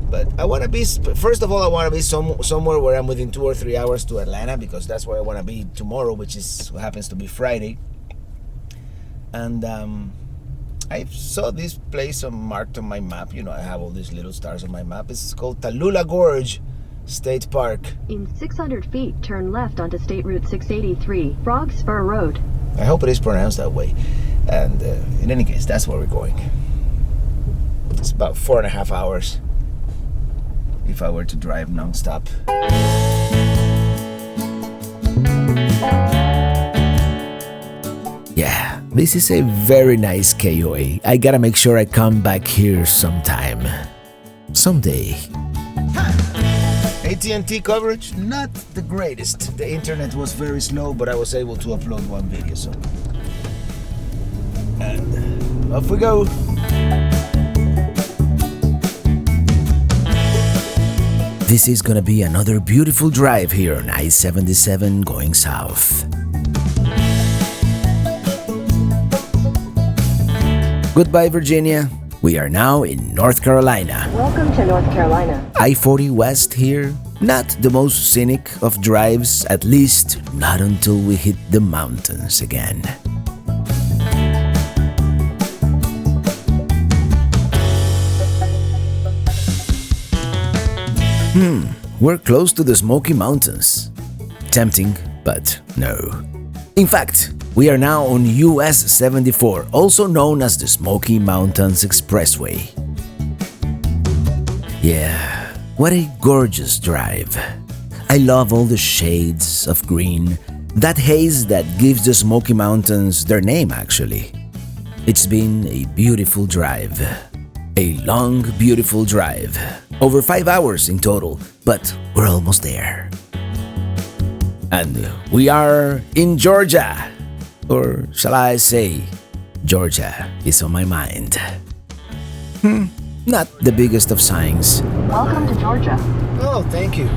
But I want to be, first of all, I want to be somewhere where I'm within 2 or 3 hours to Atlanta, because that's where I want to be tomorrow, which happens to be Friday. And I saw this place marked on my map. You know, I have all these little stars on my map. It's called Tallulah Gorge State Park. In 600 feet, turn left onto State Route 683, Frog Spur Road. I hope it is pronounced that way. And in any case, that's where we're going. It's about 4.5 hours if I were to drive non-stop. Yeah, this is a very nice KOA. I gotta make sure I come back here sometime. Someday. AT&T coverage, not the greatest. The internet was very slow, but I was able to upload one video, so. And off we go. This is gonna be another beautiful drive here on I-77 going south. Goodbye, Virginia. We are now in North Carolina. Welcome to North Carolina. I-40 West here. Not the most scenic of drives, at least not until we hit the mountains again. We're close to the Smoky Mountains. Tempting, but no. In fact, we are now on US 74, also known as the Smoky Mountains Expressway. Yeah, what a gorgeous drive. I love all the shades of green, that haze that gives the Smoky Mountains their name, actually. It's been a beautiful drive. A long, beautiful drive. Over 5 hours in total, but we're almost there. And we are in Georgia. Or shall I say, Georgia is on my mind. Not the biggest of signs. Welcome to Georgia. Oh, thank you.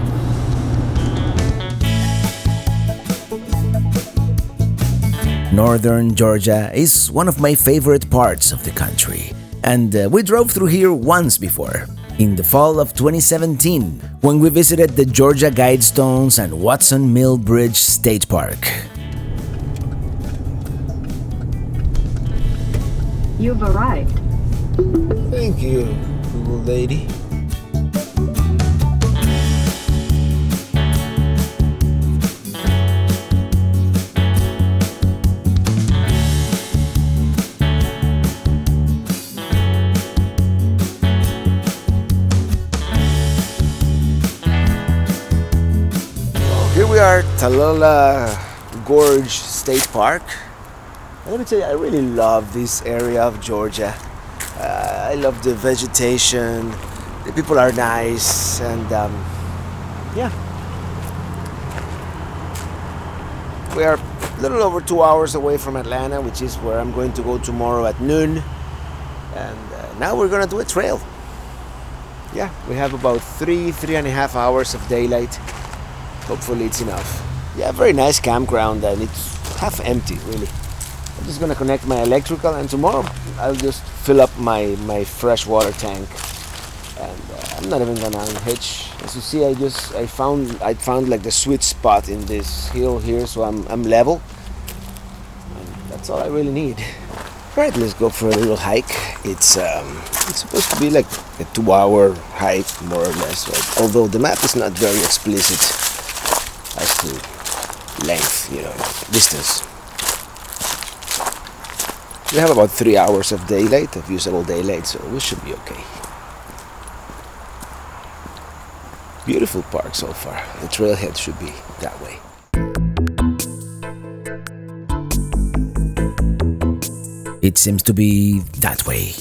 Northern Georgia is one of my favorite parts of the country. And we drove through here once before, in the fall of 2017, when we visited the Georgia Guidestones and Watson Mill Bridge State Park. You've arrived. Thank you, Google lady. Tallulah Gorge State Park. And let me tell you, I really love this area of Georgia. I love the vegetation, the people are nice, and yeah. We are a little over 2 hours away from Atlanta, which is where I'm going to go tomorrow at noon. And now we're gonna do a trail. Yeah, we have about 3.5 hours of daylight. Hopefully it's enough. Yeah, very nice campground, and it's half empty, really. I'm just gonna connect my electrical, and tomorrow I'll just fill up my fresh water tank. And I'm not even gonna unhitch. As you see, I found like the sweet spot in this hill here, so I'm level. And that's all I really need. Right, let's go for a little hike. It's supposed to be like a 2-hour hike, more or less. Right? Although the map is not very explicit as to length, distance. We have about 3 hours of daylight, of usable daylight, so we should be okay. Beautiful park so far. The trailhead should be that way. It seems to be that way.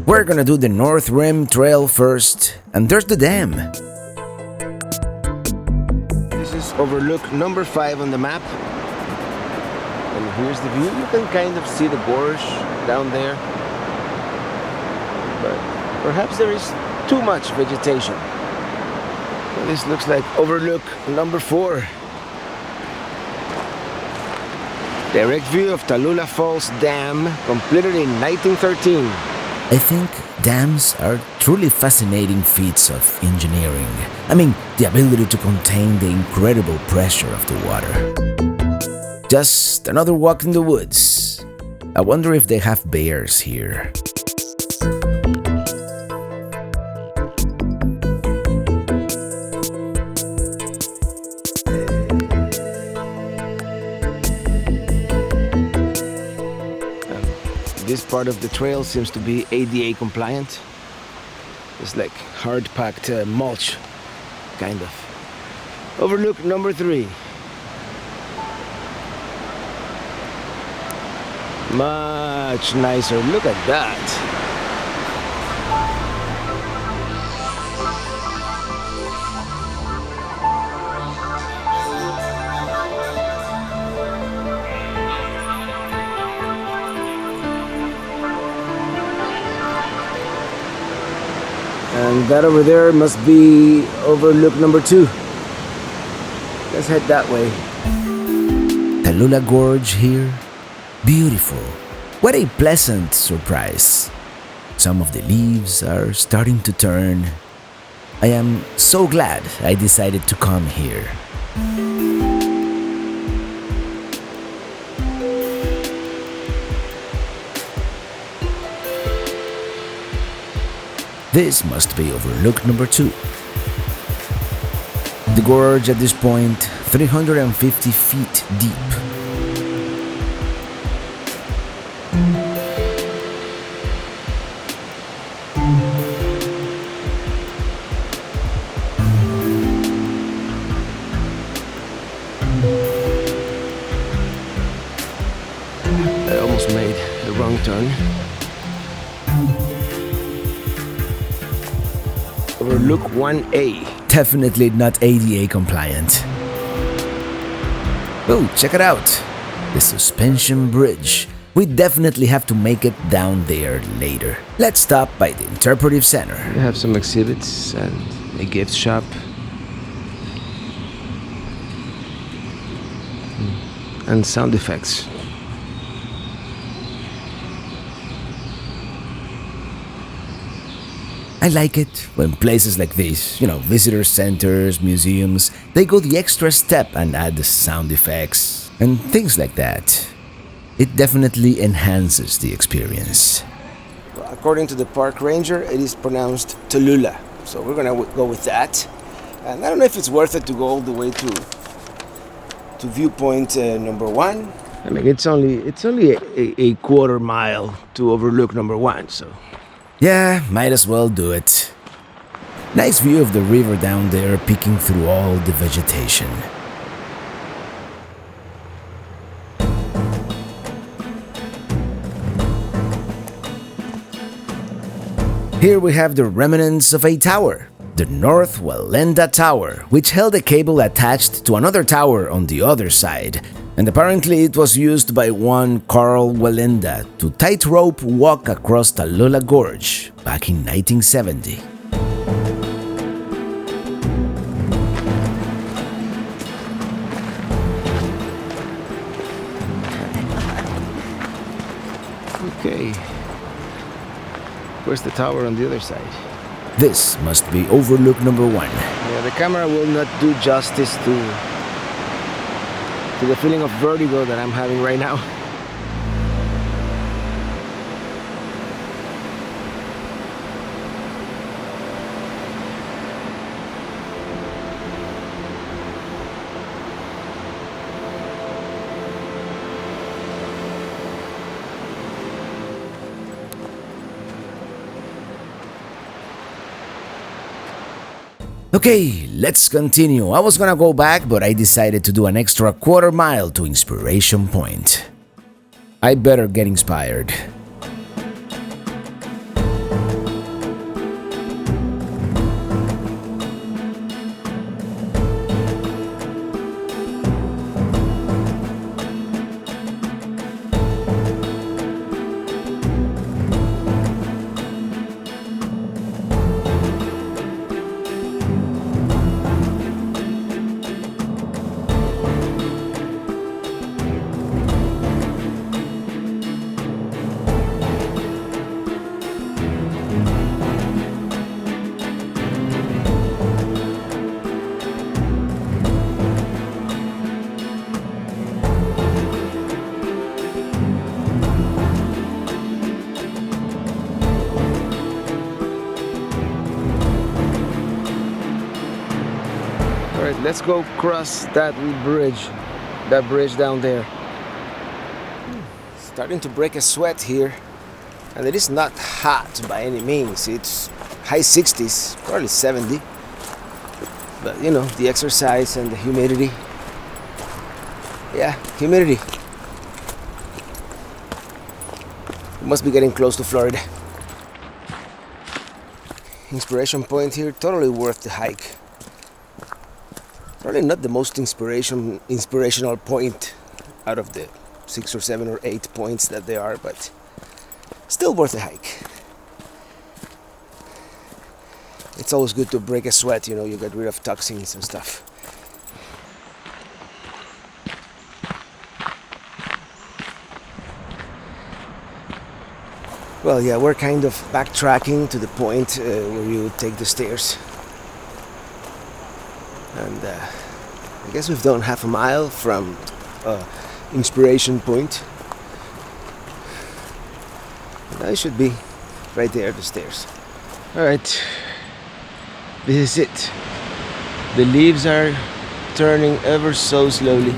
We're gonna do the North Rim Trail first, and there's the dam. This is overlook number 5 on the map. And here's the view. You can kind of see the gorge down there. But perhaps there is too much vegetation. So this looks like overlook number 4. Direct view of Tallulah Falls Dam, completed in 1913. I think dams are truly fascinating feats of engineering. I mean, the ability to contain the incredible pressure of the water. Just another walk in the woods. I wonder if they have bears here. This part of the trail seems to be ADA compliant. It's like hard-packed mulch, kind of. Overlook number 3. Much nicer. Look at that. And that over there must be overlook number 2. Let's head that way. Tallulah Gorge here. Beautiful. What a pleasant surprise. Some of the leaves are starting to turn. I am so glad I decided to come here. This must be overlook number 2. The gorge at this point, 350 feet deep. I almost made the wrong turn. Overlook 1A. Definitely not ADA compliant. Oh, check it out. The suspension bridge. We definitely have to make it down there later. Let's stop by the interpretive center. We have some exhibits and a gift shop. And sound effects. I like it when places like this, visitor centers, museums, they go the extra step and add the sound effects and things like that. It definitely enhances the experience. According to the park ranger, it is pronounced Tallulah. So we're gonna go with that. And I don't know if it's worth it to go all the way to viewpoint number 1. I mean, it's only a quarter mile to overlook number 1, so. Yeah, might as well do it. Nice view of the river down there peeking through all the vegetation. Here we have the remnants of a tower, the North Walenda Tower, which held a cable attached to another tower on the other side, and apparently it was used by one Carl Walenda to tightrope walk across Tallulah Gorge back in 1970. Okay. Where's the tower on the other side? This must be overlook number 1. Yeah, the camera will not do justice to the feeling of vertigo that I'm having right now. Okay, let's continue. I was gonna go back, but I decided to do an extra quarter mile to Inspiration Point. I better get inspired. Alright, let's go cross that bridge down there. Starting to break a sweat here, and it is not hot by any means. It's high 60s, probably 70. But you know, the exercise and the humidity. Yeah, humidity. We must be getting close to Florida. Inspiration Point here, totally worth the hike. Probably not the most inspirational point out of the 6 or 7 or 8 points that there are, but still worth a hike. It's always good to break a sweat, you know, you get rid of toxins and stuff. Well, yeah, we're kind of backtracking to the point where you take the stairs. And I guess we've done half a mile from Inspiration Point. And I should be right there, the stairs. Alright, this is it. The leaves are turning ever so slowly.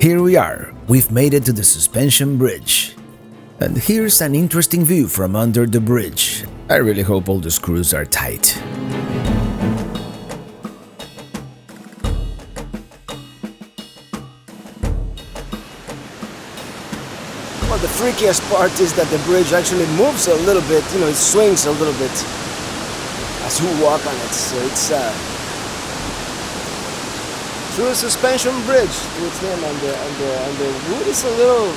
Here we are, we've made it to the suspension bridge. And here's an interesting view from under the bridge. I really hope all the screws are tight. Well, the freakiest part is that the bridge actually moves a little bit, you know, it swings a little bit as you walk on it. So it's through a suspension bridge to its name, and the wood is a little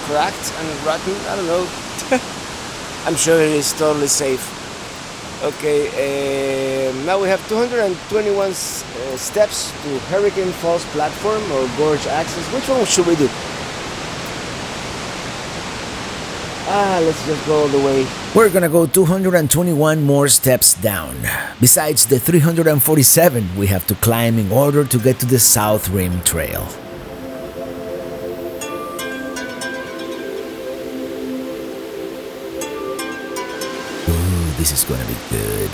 cracked and rotten. I don't know. I'm sure it is totally safe. Okay, now we have 221 steps to Hurricane Falls Platform or Gorge Access. Which one should we do? Let's just go all the way. We're gonna go 221 more steps down, besides the 347 we have to climb in order to get to the South Rim Trail. Ooh, this is gonna be good.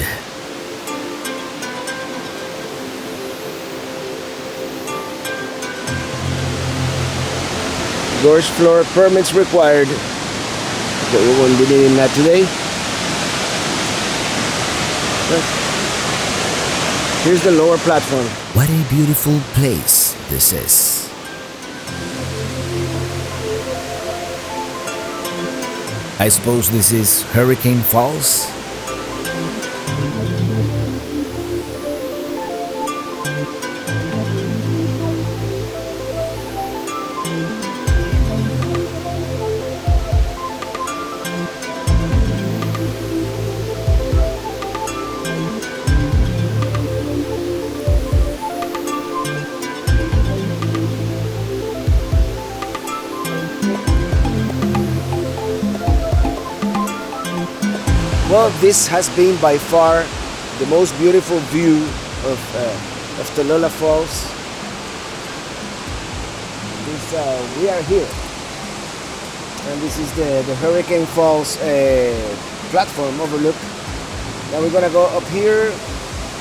Gorge floor permits required. Okay, we won't be needing that today. But here's the lower platform. What a beautiful place this is. I suppose this is Hurricane Falls? Well, this has been by far the most beautiful view of Tallulah Falls. We are here, and this is the Hurricane Falls platform overlook. Now we're gonna go up here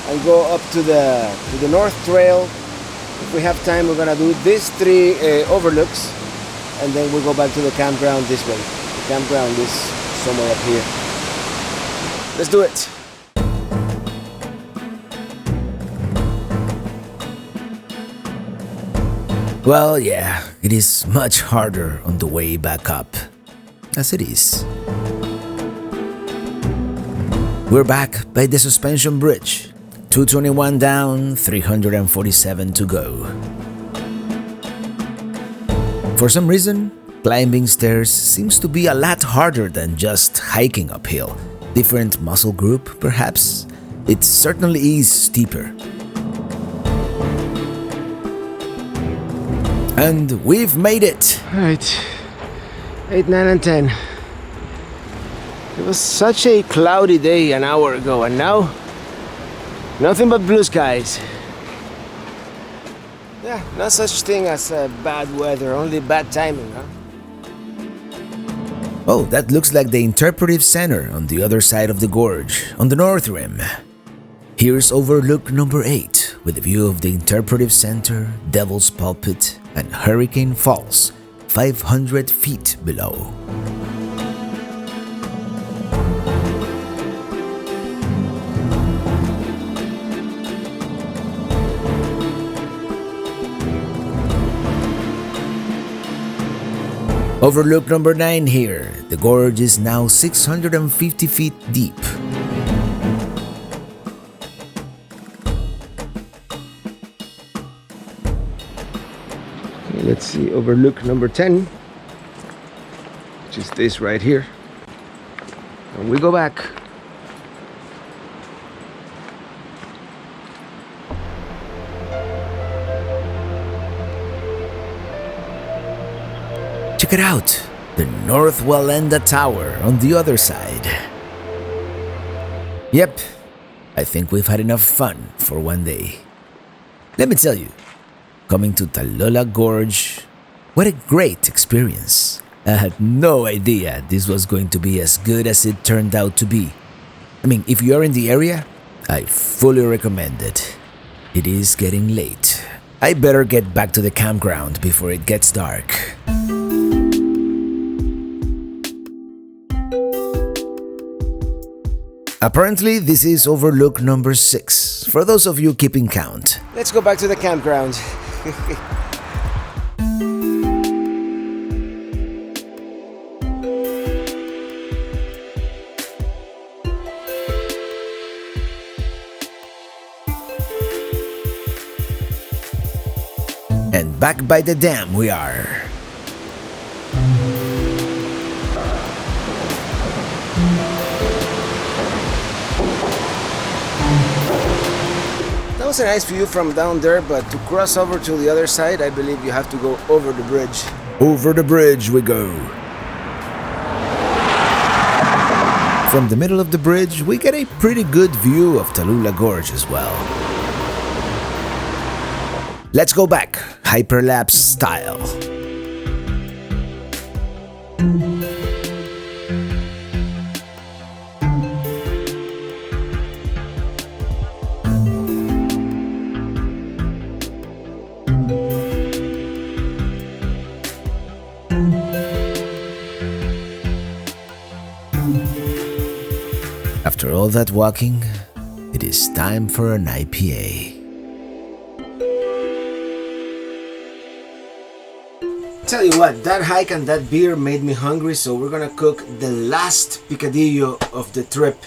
and go up to the North Trail. If we have time, we're gonna do these three overlooks, and then we'll go back to the campground this way. The campground is somewhere up here. Let's do it. Well, yeah, it is much harder on the way back up, as it is. We're back by the suspension bridge. 221 down, 347 to go. For some reason, climbing stairs seems to be a lot harder than just hiking uphill. Different muscle group, perhaps? It certainly is steeper. And we've made it! Alright, 8, 9, and 10. It was such a cloudy day an hour ago, and now nothing but blue skies. Yeah, no such thing as bad weather, only bad timing, huh? Oh, that looks like the interpretive center on the other side of the gorge, on the north rim. Here's overlook number 8, with a view of the interpretive center, Devil's Pulpit, and Hurricane Falls, 500 feet below. Overlook number 9 here. The gorge is now 650 feet deep. Okay, let's see, overlook number 10, which is this right here. And we go back. Check it out, the North Walenda Tower on the other side. Yep, I think we've had enough fun for one day. Let me tell you, coming to Tallulah Gorge, what a great experience. I had no idea this was going to be as good as it turned out to be. I mean, if you're in the area, I fully recommend it. It is getting late. I better get back to the campground before it gets dark. Apparently, this is overlook number 6, for those of you keeping count. Let's go back to the campground. And back by the dam we are. That was a nice view from down there, but to cross over to the other side, I believe you have to go over the bridge. Over the bridge we go. from the middle of the bridge, we get a pretty good view of Tallulah Gorge as well. Let's go back, hyperlapse style. After all that walking, it is time for an IPA. Tell you what, that hike and that beer made me hungry, so we're gonna cook the last picadillo of the trip.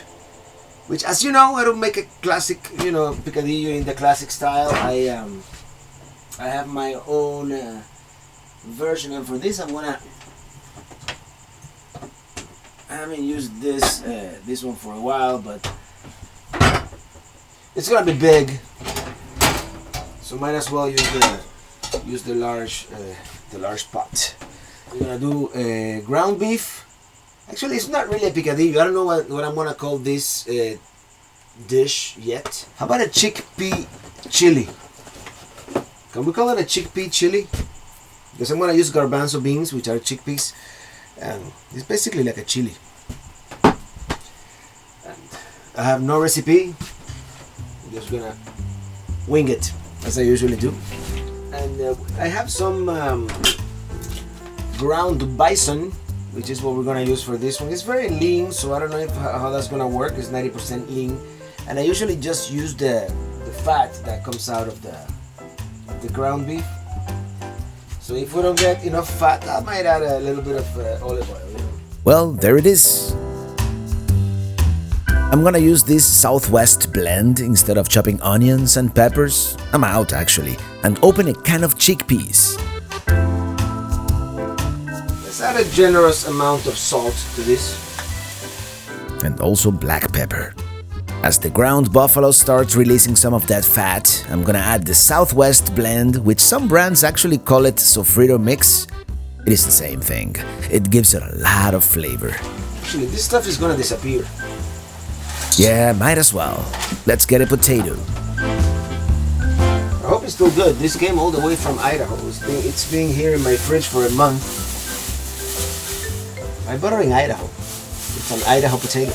Which, as you know, I don't make a classic, picadillo in the classic style. I have my own version, and for this I haven't used this one for a while, but it's gonna be big, so might as well use the large pot. We're gonna do ground beef. Actually, it's not really a picadillo. I don't know what I'm gonna call this dish yet. How about a chickpea chili? Can we call it a chickpea chili? Because I'm gonna use garbanzo beans, which are chickpeas. It's basically like a chili. And I have no recipe. I'm just gonna wing it as I usually do. And I have some ground bison, which is what we're gonna use for this one. It's very lean, so I don't know how that's gonna work. It's 90% lean, and I usually just use the fat that comes out of the ground beef. So if we don't get enough fat, I might add a little bit of olive oil. Well, there it is. I'm gonna use this Southwest blend instead of chopping onions and peppers. I'm out actually, and open a can of chickpeas. Let's add a generous amount of salt to this. And also black pepper. As the ground buffalo starts releasing some of that fat, I'm gonna add the Southwest blend, which some brands actually call it sofrito mix. It is the same thing. It gives it a lot of flavor. Actually, this stuff is gonna disappear. Yeah, might as well. Let's get a potato. I hope it's still good. This came all the way from Idaho. It's been here in my fridge for a month. I bought it in Idaho. It's an Idaho potato.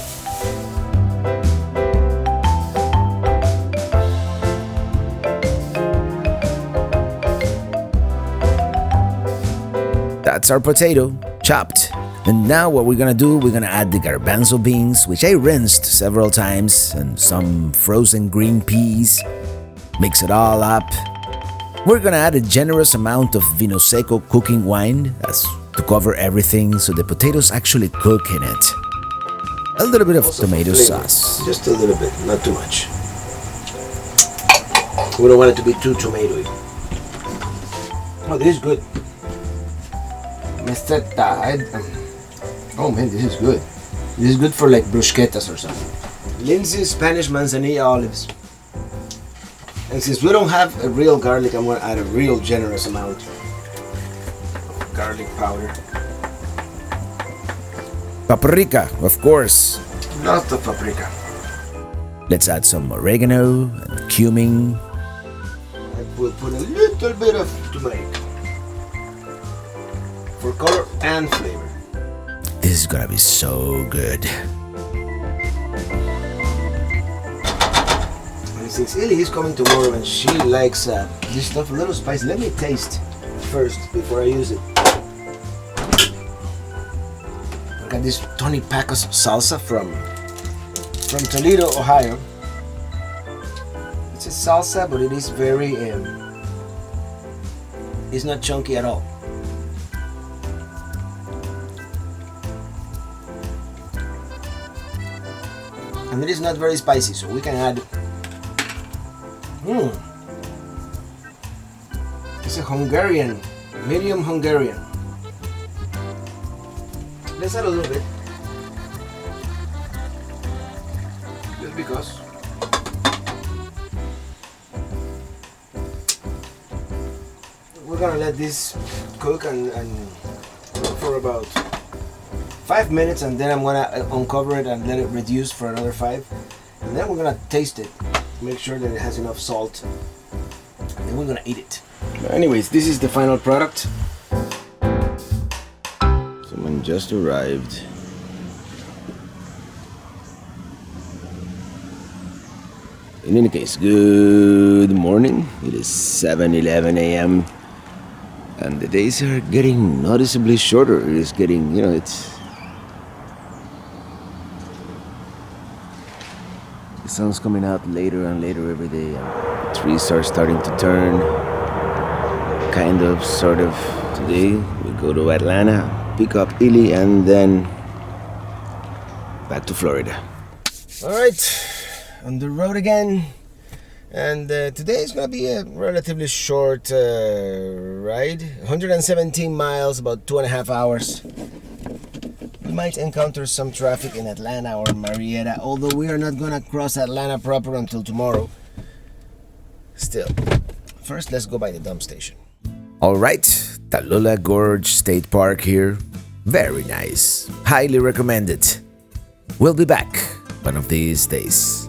That's our potato, chopped. And now what we're gonna do, we're gonna add the garbanzo beans, which I rinsed several times, and some frozen green peas. Mix it all up. We're gonna add a generous amount of vino seco cooking wine as to cover everything so the potatoes actually cook in it. A little bit of Also tomato flavor. sauce. Just a little bit, not too much. We don't want it to be too tomatoey. Oh, this is good. Oh man, this is good. This is good for like bruschettas or something. Lindsay Spanish manzanilla olives. And since we don't have a real garlic, I'm going to add a real generous amount of garlic powder. Paprika, of course. Lots of paprika. Let's add some oregano and cumin. I will put a little bit of turmeric for color and flavor. This is gonna be so good. And since Illy is coming tomorrow and she likes this stuff a little spicy, let me taste first before I use it. I got this Tony Pacos salsa from Toledo, Ohio. It's a salsa, but it is very, it's not chunky at all. And it is not very spicy, so we can add. It's a Hungarian, medium Hungarian. Let's add a little bit. Just because. We're gonna let this cook and for about 5 minutes, and then I'm gonna uncover it and let it reduce for another 5, and then we're gonna taste it, make sure that it has enough salt, and then we're gonna eat it. But anyways, this is the final product. Someone just arrived. In any case, good morning. It is 7:11 a.m. and the days are getting noticeably shorter. It is getting, the sun's coming out later and later every day. And the trees are starting to turn. Kind of, sort of. Today we go to Atlanta, pick up Illy, and then back to Florida. All right. On the road again, and today is gonna be a relatively short ride. 117 miles, about 2.5 hours. We might encounter some traffic in Atlanta or Marietta, although we are not gonna cross Atlanta proper until tomorrow. Still, first let's go by the dump station. Alright, Tallulah Gorge State Park here. Very nice. Highly recommended. We'll be back one of these days.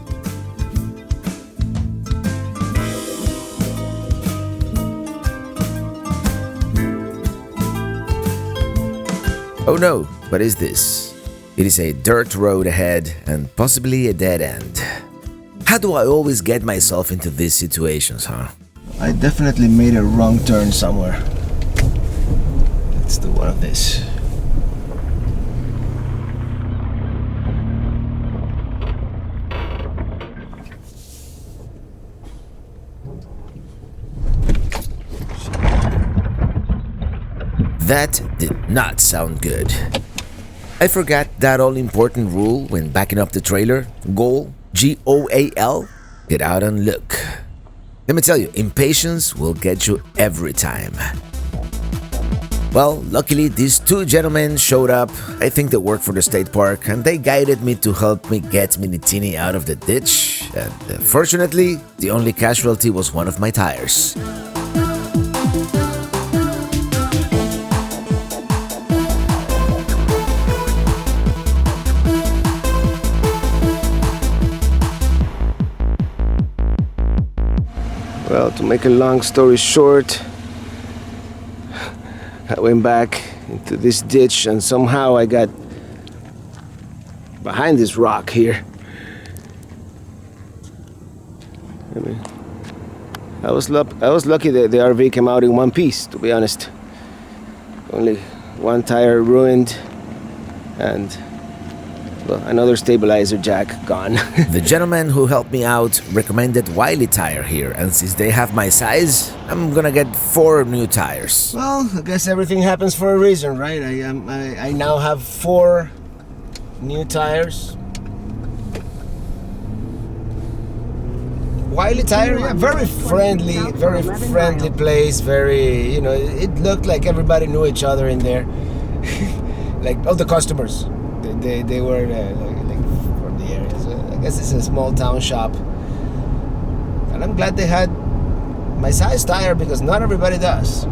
Oh no, what is this? It is a dirt road ahead and possibly a dead end. How do I always get myself into these situations, huh? I definitely made a wrong turn somewhere. Let's do one of this. That did not sound good. I forgot that all-important rule when backing up the trailer. Goal, G-O-A-L, get out and look. Let me tell you, impatience will get you every time. Well, luckily these two gentlemen showed up. I think they work for the state park, and they guided me to help me get Minitini out of the ditch. And fortunately, the only casualty was one of my tires. Well, to make a long story short, I went back into this ditch and somehow I got behind this rock here. I was lucky that the RV came out in one piece, to be honest. Only one tire ruined and, well, another stabilizer jack gone. The gentleman who helped me out recommended Wiley tire here, and since they have my size, I'm gonna get 4 new tires. Well, I guess everything happens for a reason, right? I now have 4 new tires. Wiley tire, yeah, very friendly place. Very, it looked like everybody knew each other in there. Like all the customers. They were like from the area. So I guess it's a small town shop. And I'm glad they had my size tire because not everybody does.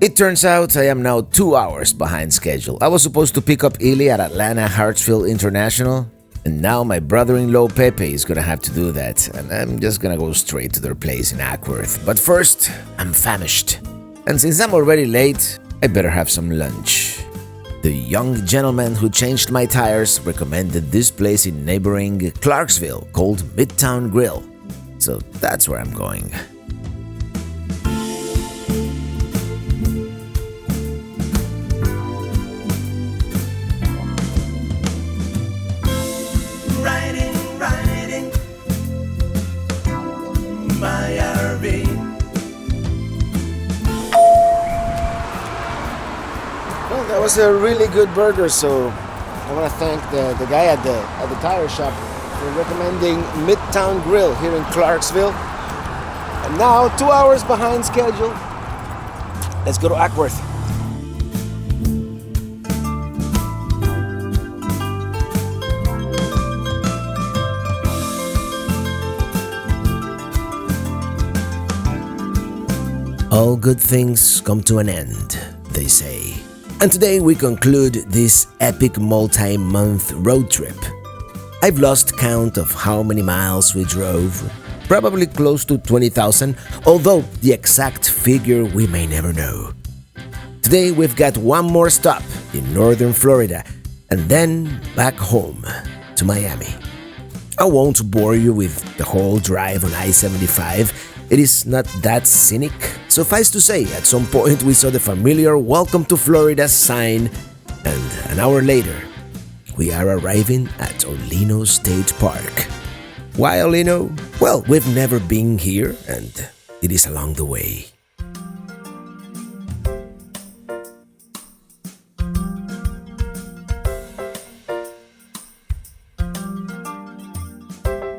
It turns out I am now 2 hours behind schedule. I was supposed to pick up Illy at Atlanta Hartsfield International, and now my brother-in-law Pepe is gonna have to do that, and I'm just gonna go straight to their place in Ackworth. But first, I'm famished. And since I'm already late, I better have some lunch. The young gentleman who changed my tires recommended this place in neighboring Clarksville called Midtown Grill. So that's where I'm going. Riding my RV. Well, that was a really good burger, so I want to thank the guy at the tire shop for recommending Midtown Grill here in Clarksville. And now, 2 hours behind schedule. Let's go to Ackworth. All good things come to an end, they say. And today we conclude this epic multi-month road trip. I've lost count of how many miles we drove, probably close to 20,000, although the exact figure we may never know. Today we've got one more stop in northern Florida, and then back home to Miami. I won't bore you with the whole drive on I-75. It is not that scenic. Suffice to say, at some point we saw the familiar Welcome to Florida sign, and an hour later, we are arriving at Olino State Park. Why Olino? Well, we've never been here, and it is along the way.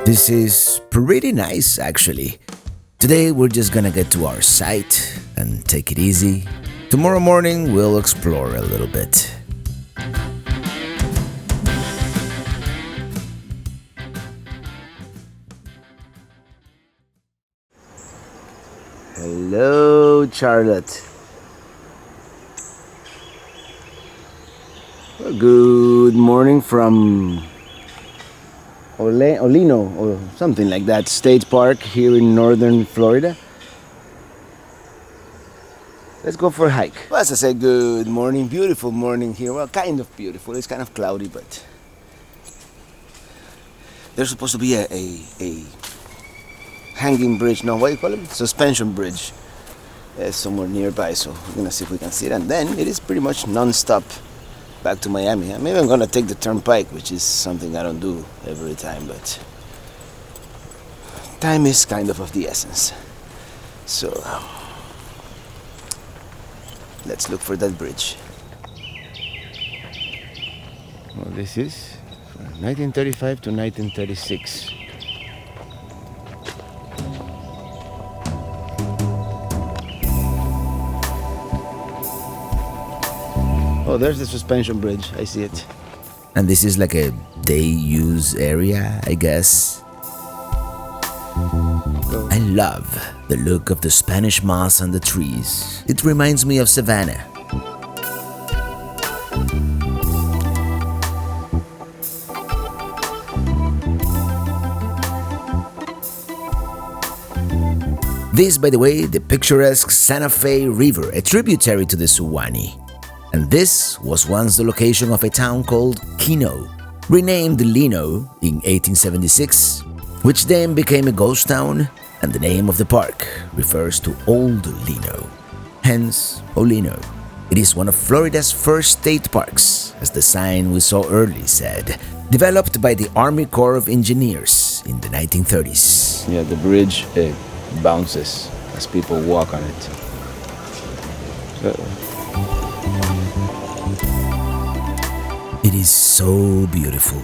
This is pretty nice, actually. Today we're just gonna get to our site and take it easy. Tomorrow morning we'll explore a little bit. Hello, Charlotte. Good morning from Olino or something like that, State Park here in northern Florida. Let's go for a hike. Well, as I say, good morning, beautiful morning here. Well, kind of beautiful. It's kind of cloudy, but there's supposed to be a hanging bridge. No, what do you call it? Suspension bridge somewhere nearby. So we're gonna see if we can see it, and then it is pretty much non-stop back to Miami. Maybe I'm gonna take the Turnpike, which is something I don't do every time, but time is kind of the essence. So let's look for that bridge. Well, this is from 1935 to 1936. Oh, there's the suspension bridge. I see it. And this is like a day-use area, I guess. I love the look of the Spanish moss on the trees. It reminds me of Savannah. This, by the way, the picturesque Santa Fe River, a tributary to the Suwannee. And this was once the location of a town called Kino, renamed Lino in 1876, which then became a ghost town, and the name of the park refers to Old Lino, hence Olino. It is one of Florida's first state parks, as the sign we saw earlier said, developed by the Army Corps of Engineers in the 1930s. Yeah, the bridge bounces as people walk on it. It is so beautiful,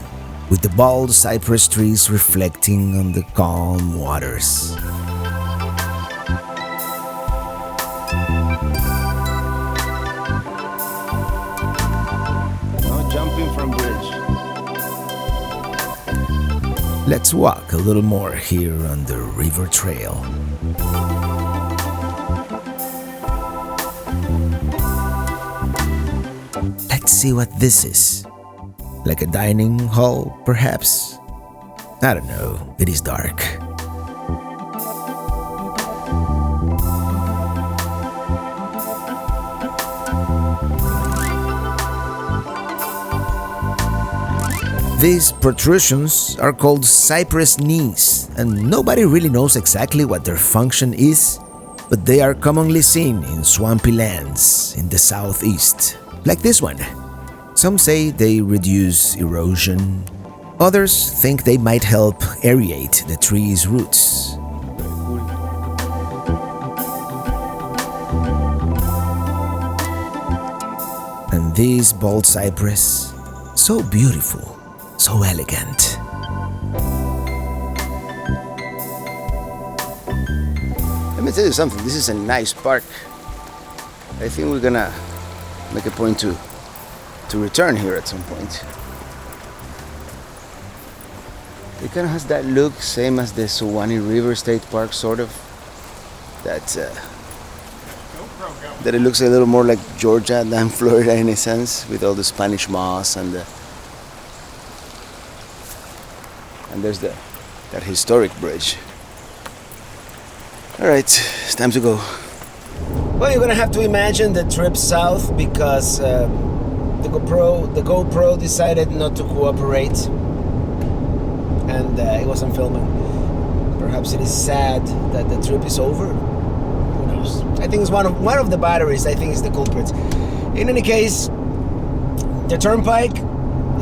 with the bald cypress trees reflecting on the calm waters. No jumping from bridge. Let's walk a little more here on the river trail. Let's see what this is. Like a dining hall, perhaps? I don't know, it is dark. These protrusions are called cypress knees, and nobody really knows exactly what their function is, but they are commonly seen in swampy lands in the southeast, like this one. Some say they reduce erosion, others think they might help aerate the tree's roots. And this bald cypress, so beautiful, so elegant. Let me tell you something, this is a nice park. I think we're gonna make a point to return here at some point. It kind of has that look, same as the Suwannee River State Park, sort of. That that it looks a little more like Georgia than Florida in a sense, with all the Spanish moss and there's that historic bridge. All right, it's time to go. Well, you're gonna have to imagine the trip south because the GoPro decided not to cooperate, and it wasn't filming. Perhaps it is sad that the trip is over. Who knows? I think it's one of the batteries. I think is the culprit. In any case, the Turnpike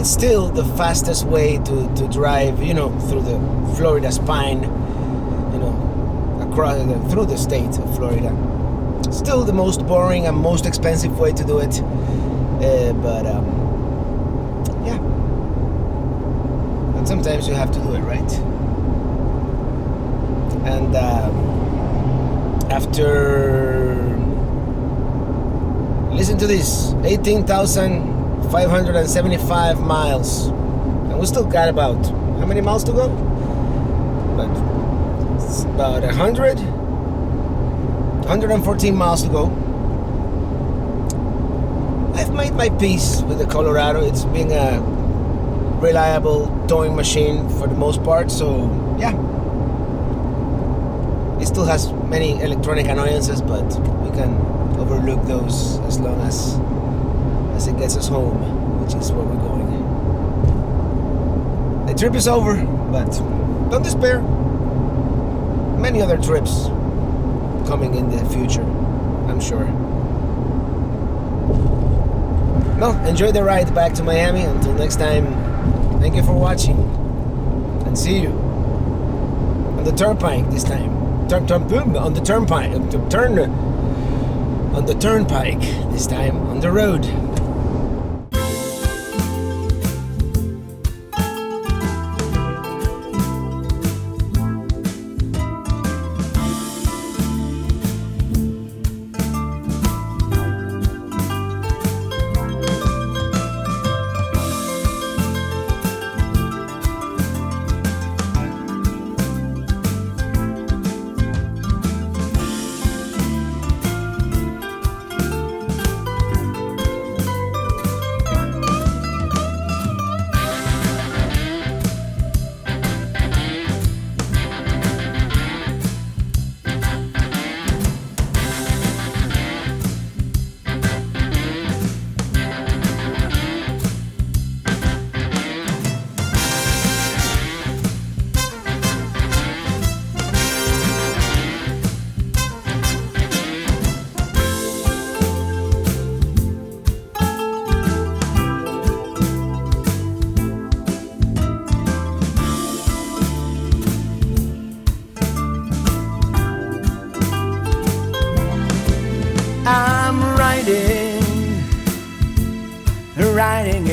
is still the fastest way to drive, through the Florida spine, across through the state of Florida. Still the most boring and most expensive way to do it, but yeah. And sometimes you have to do it right. And after, listen to this, 18,575 miles, and we still got about how many miles to go? But it's about 114 miles to go. I've made my peace with the Colorado. It's been a reliable towing machine for the most part, so yeah. It still has many electronic annoyances, but we can overlook those as long as it gets us home, which is where we're going. The trip is over, but don't despair. Many other trips coming in the future, I'm sure. Well, enjoy the ride back to Miami. Until next time, thank you for watching, and see you on the Turnpike this time. On the Turnpike, on the Turnpike this time, on the road. I'm riding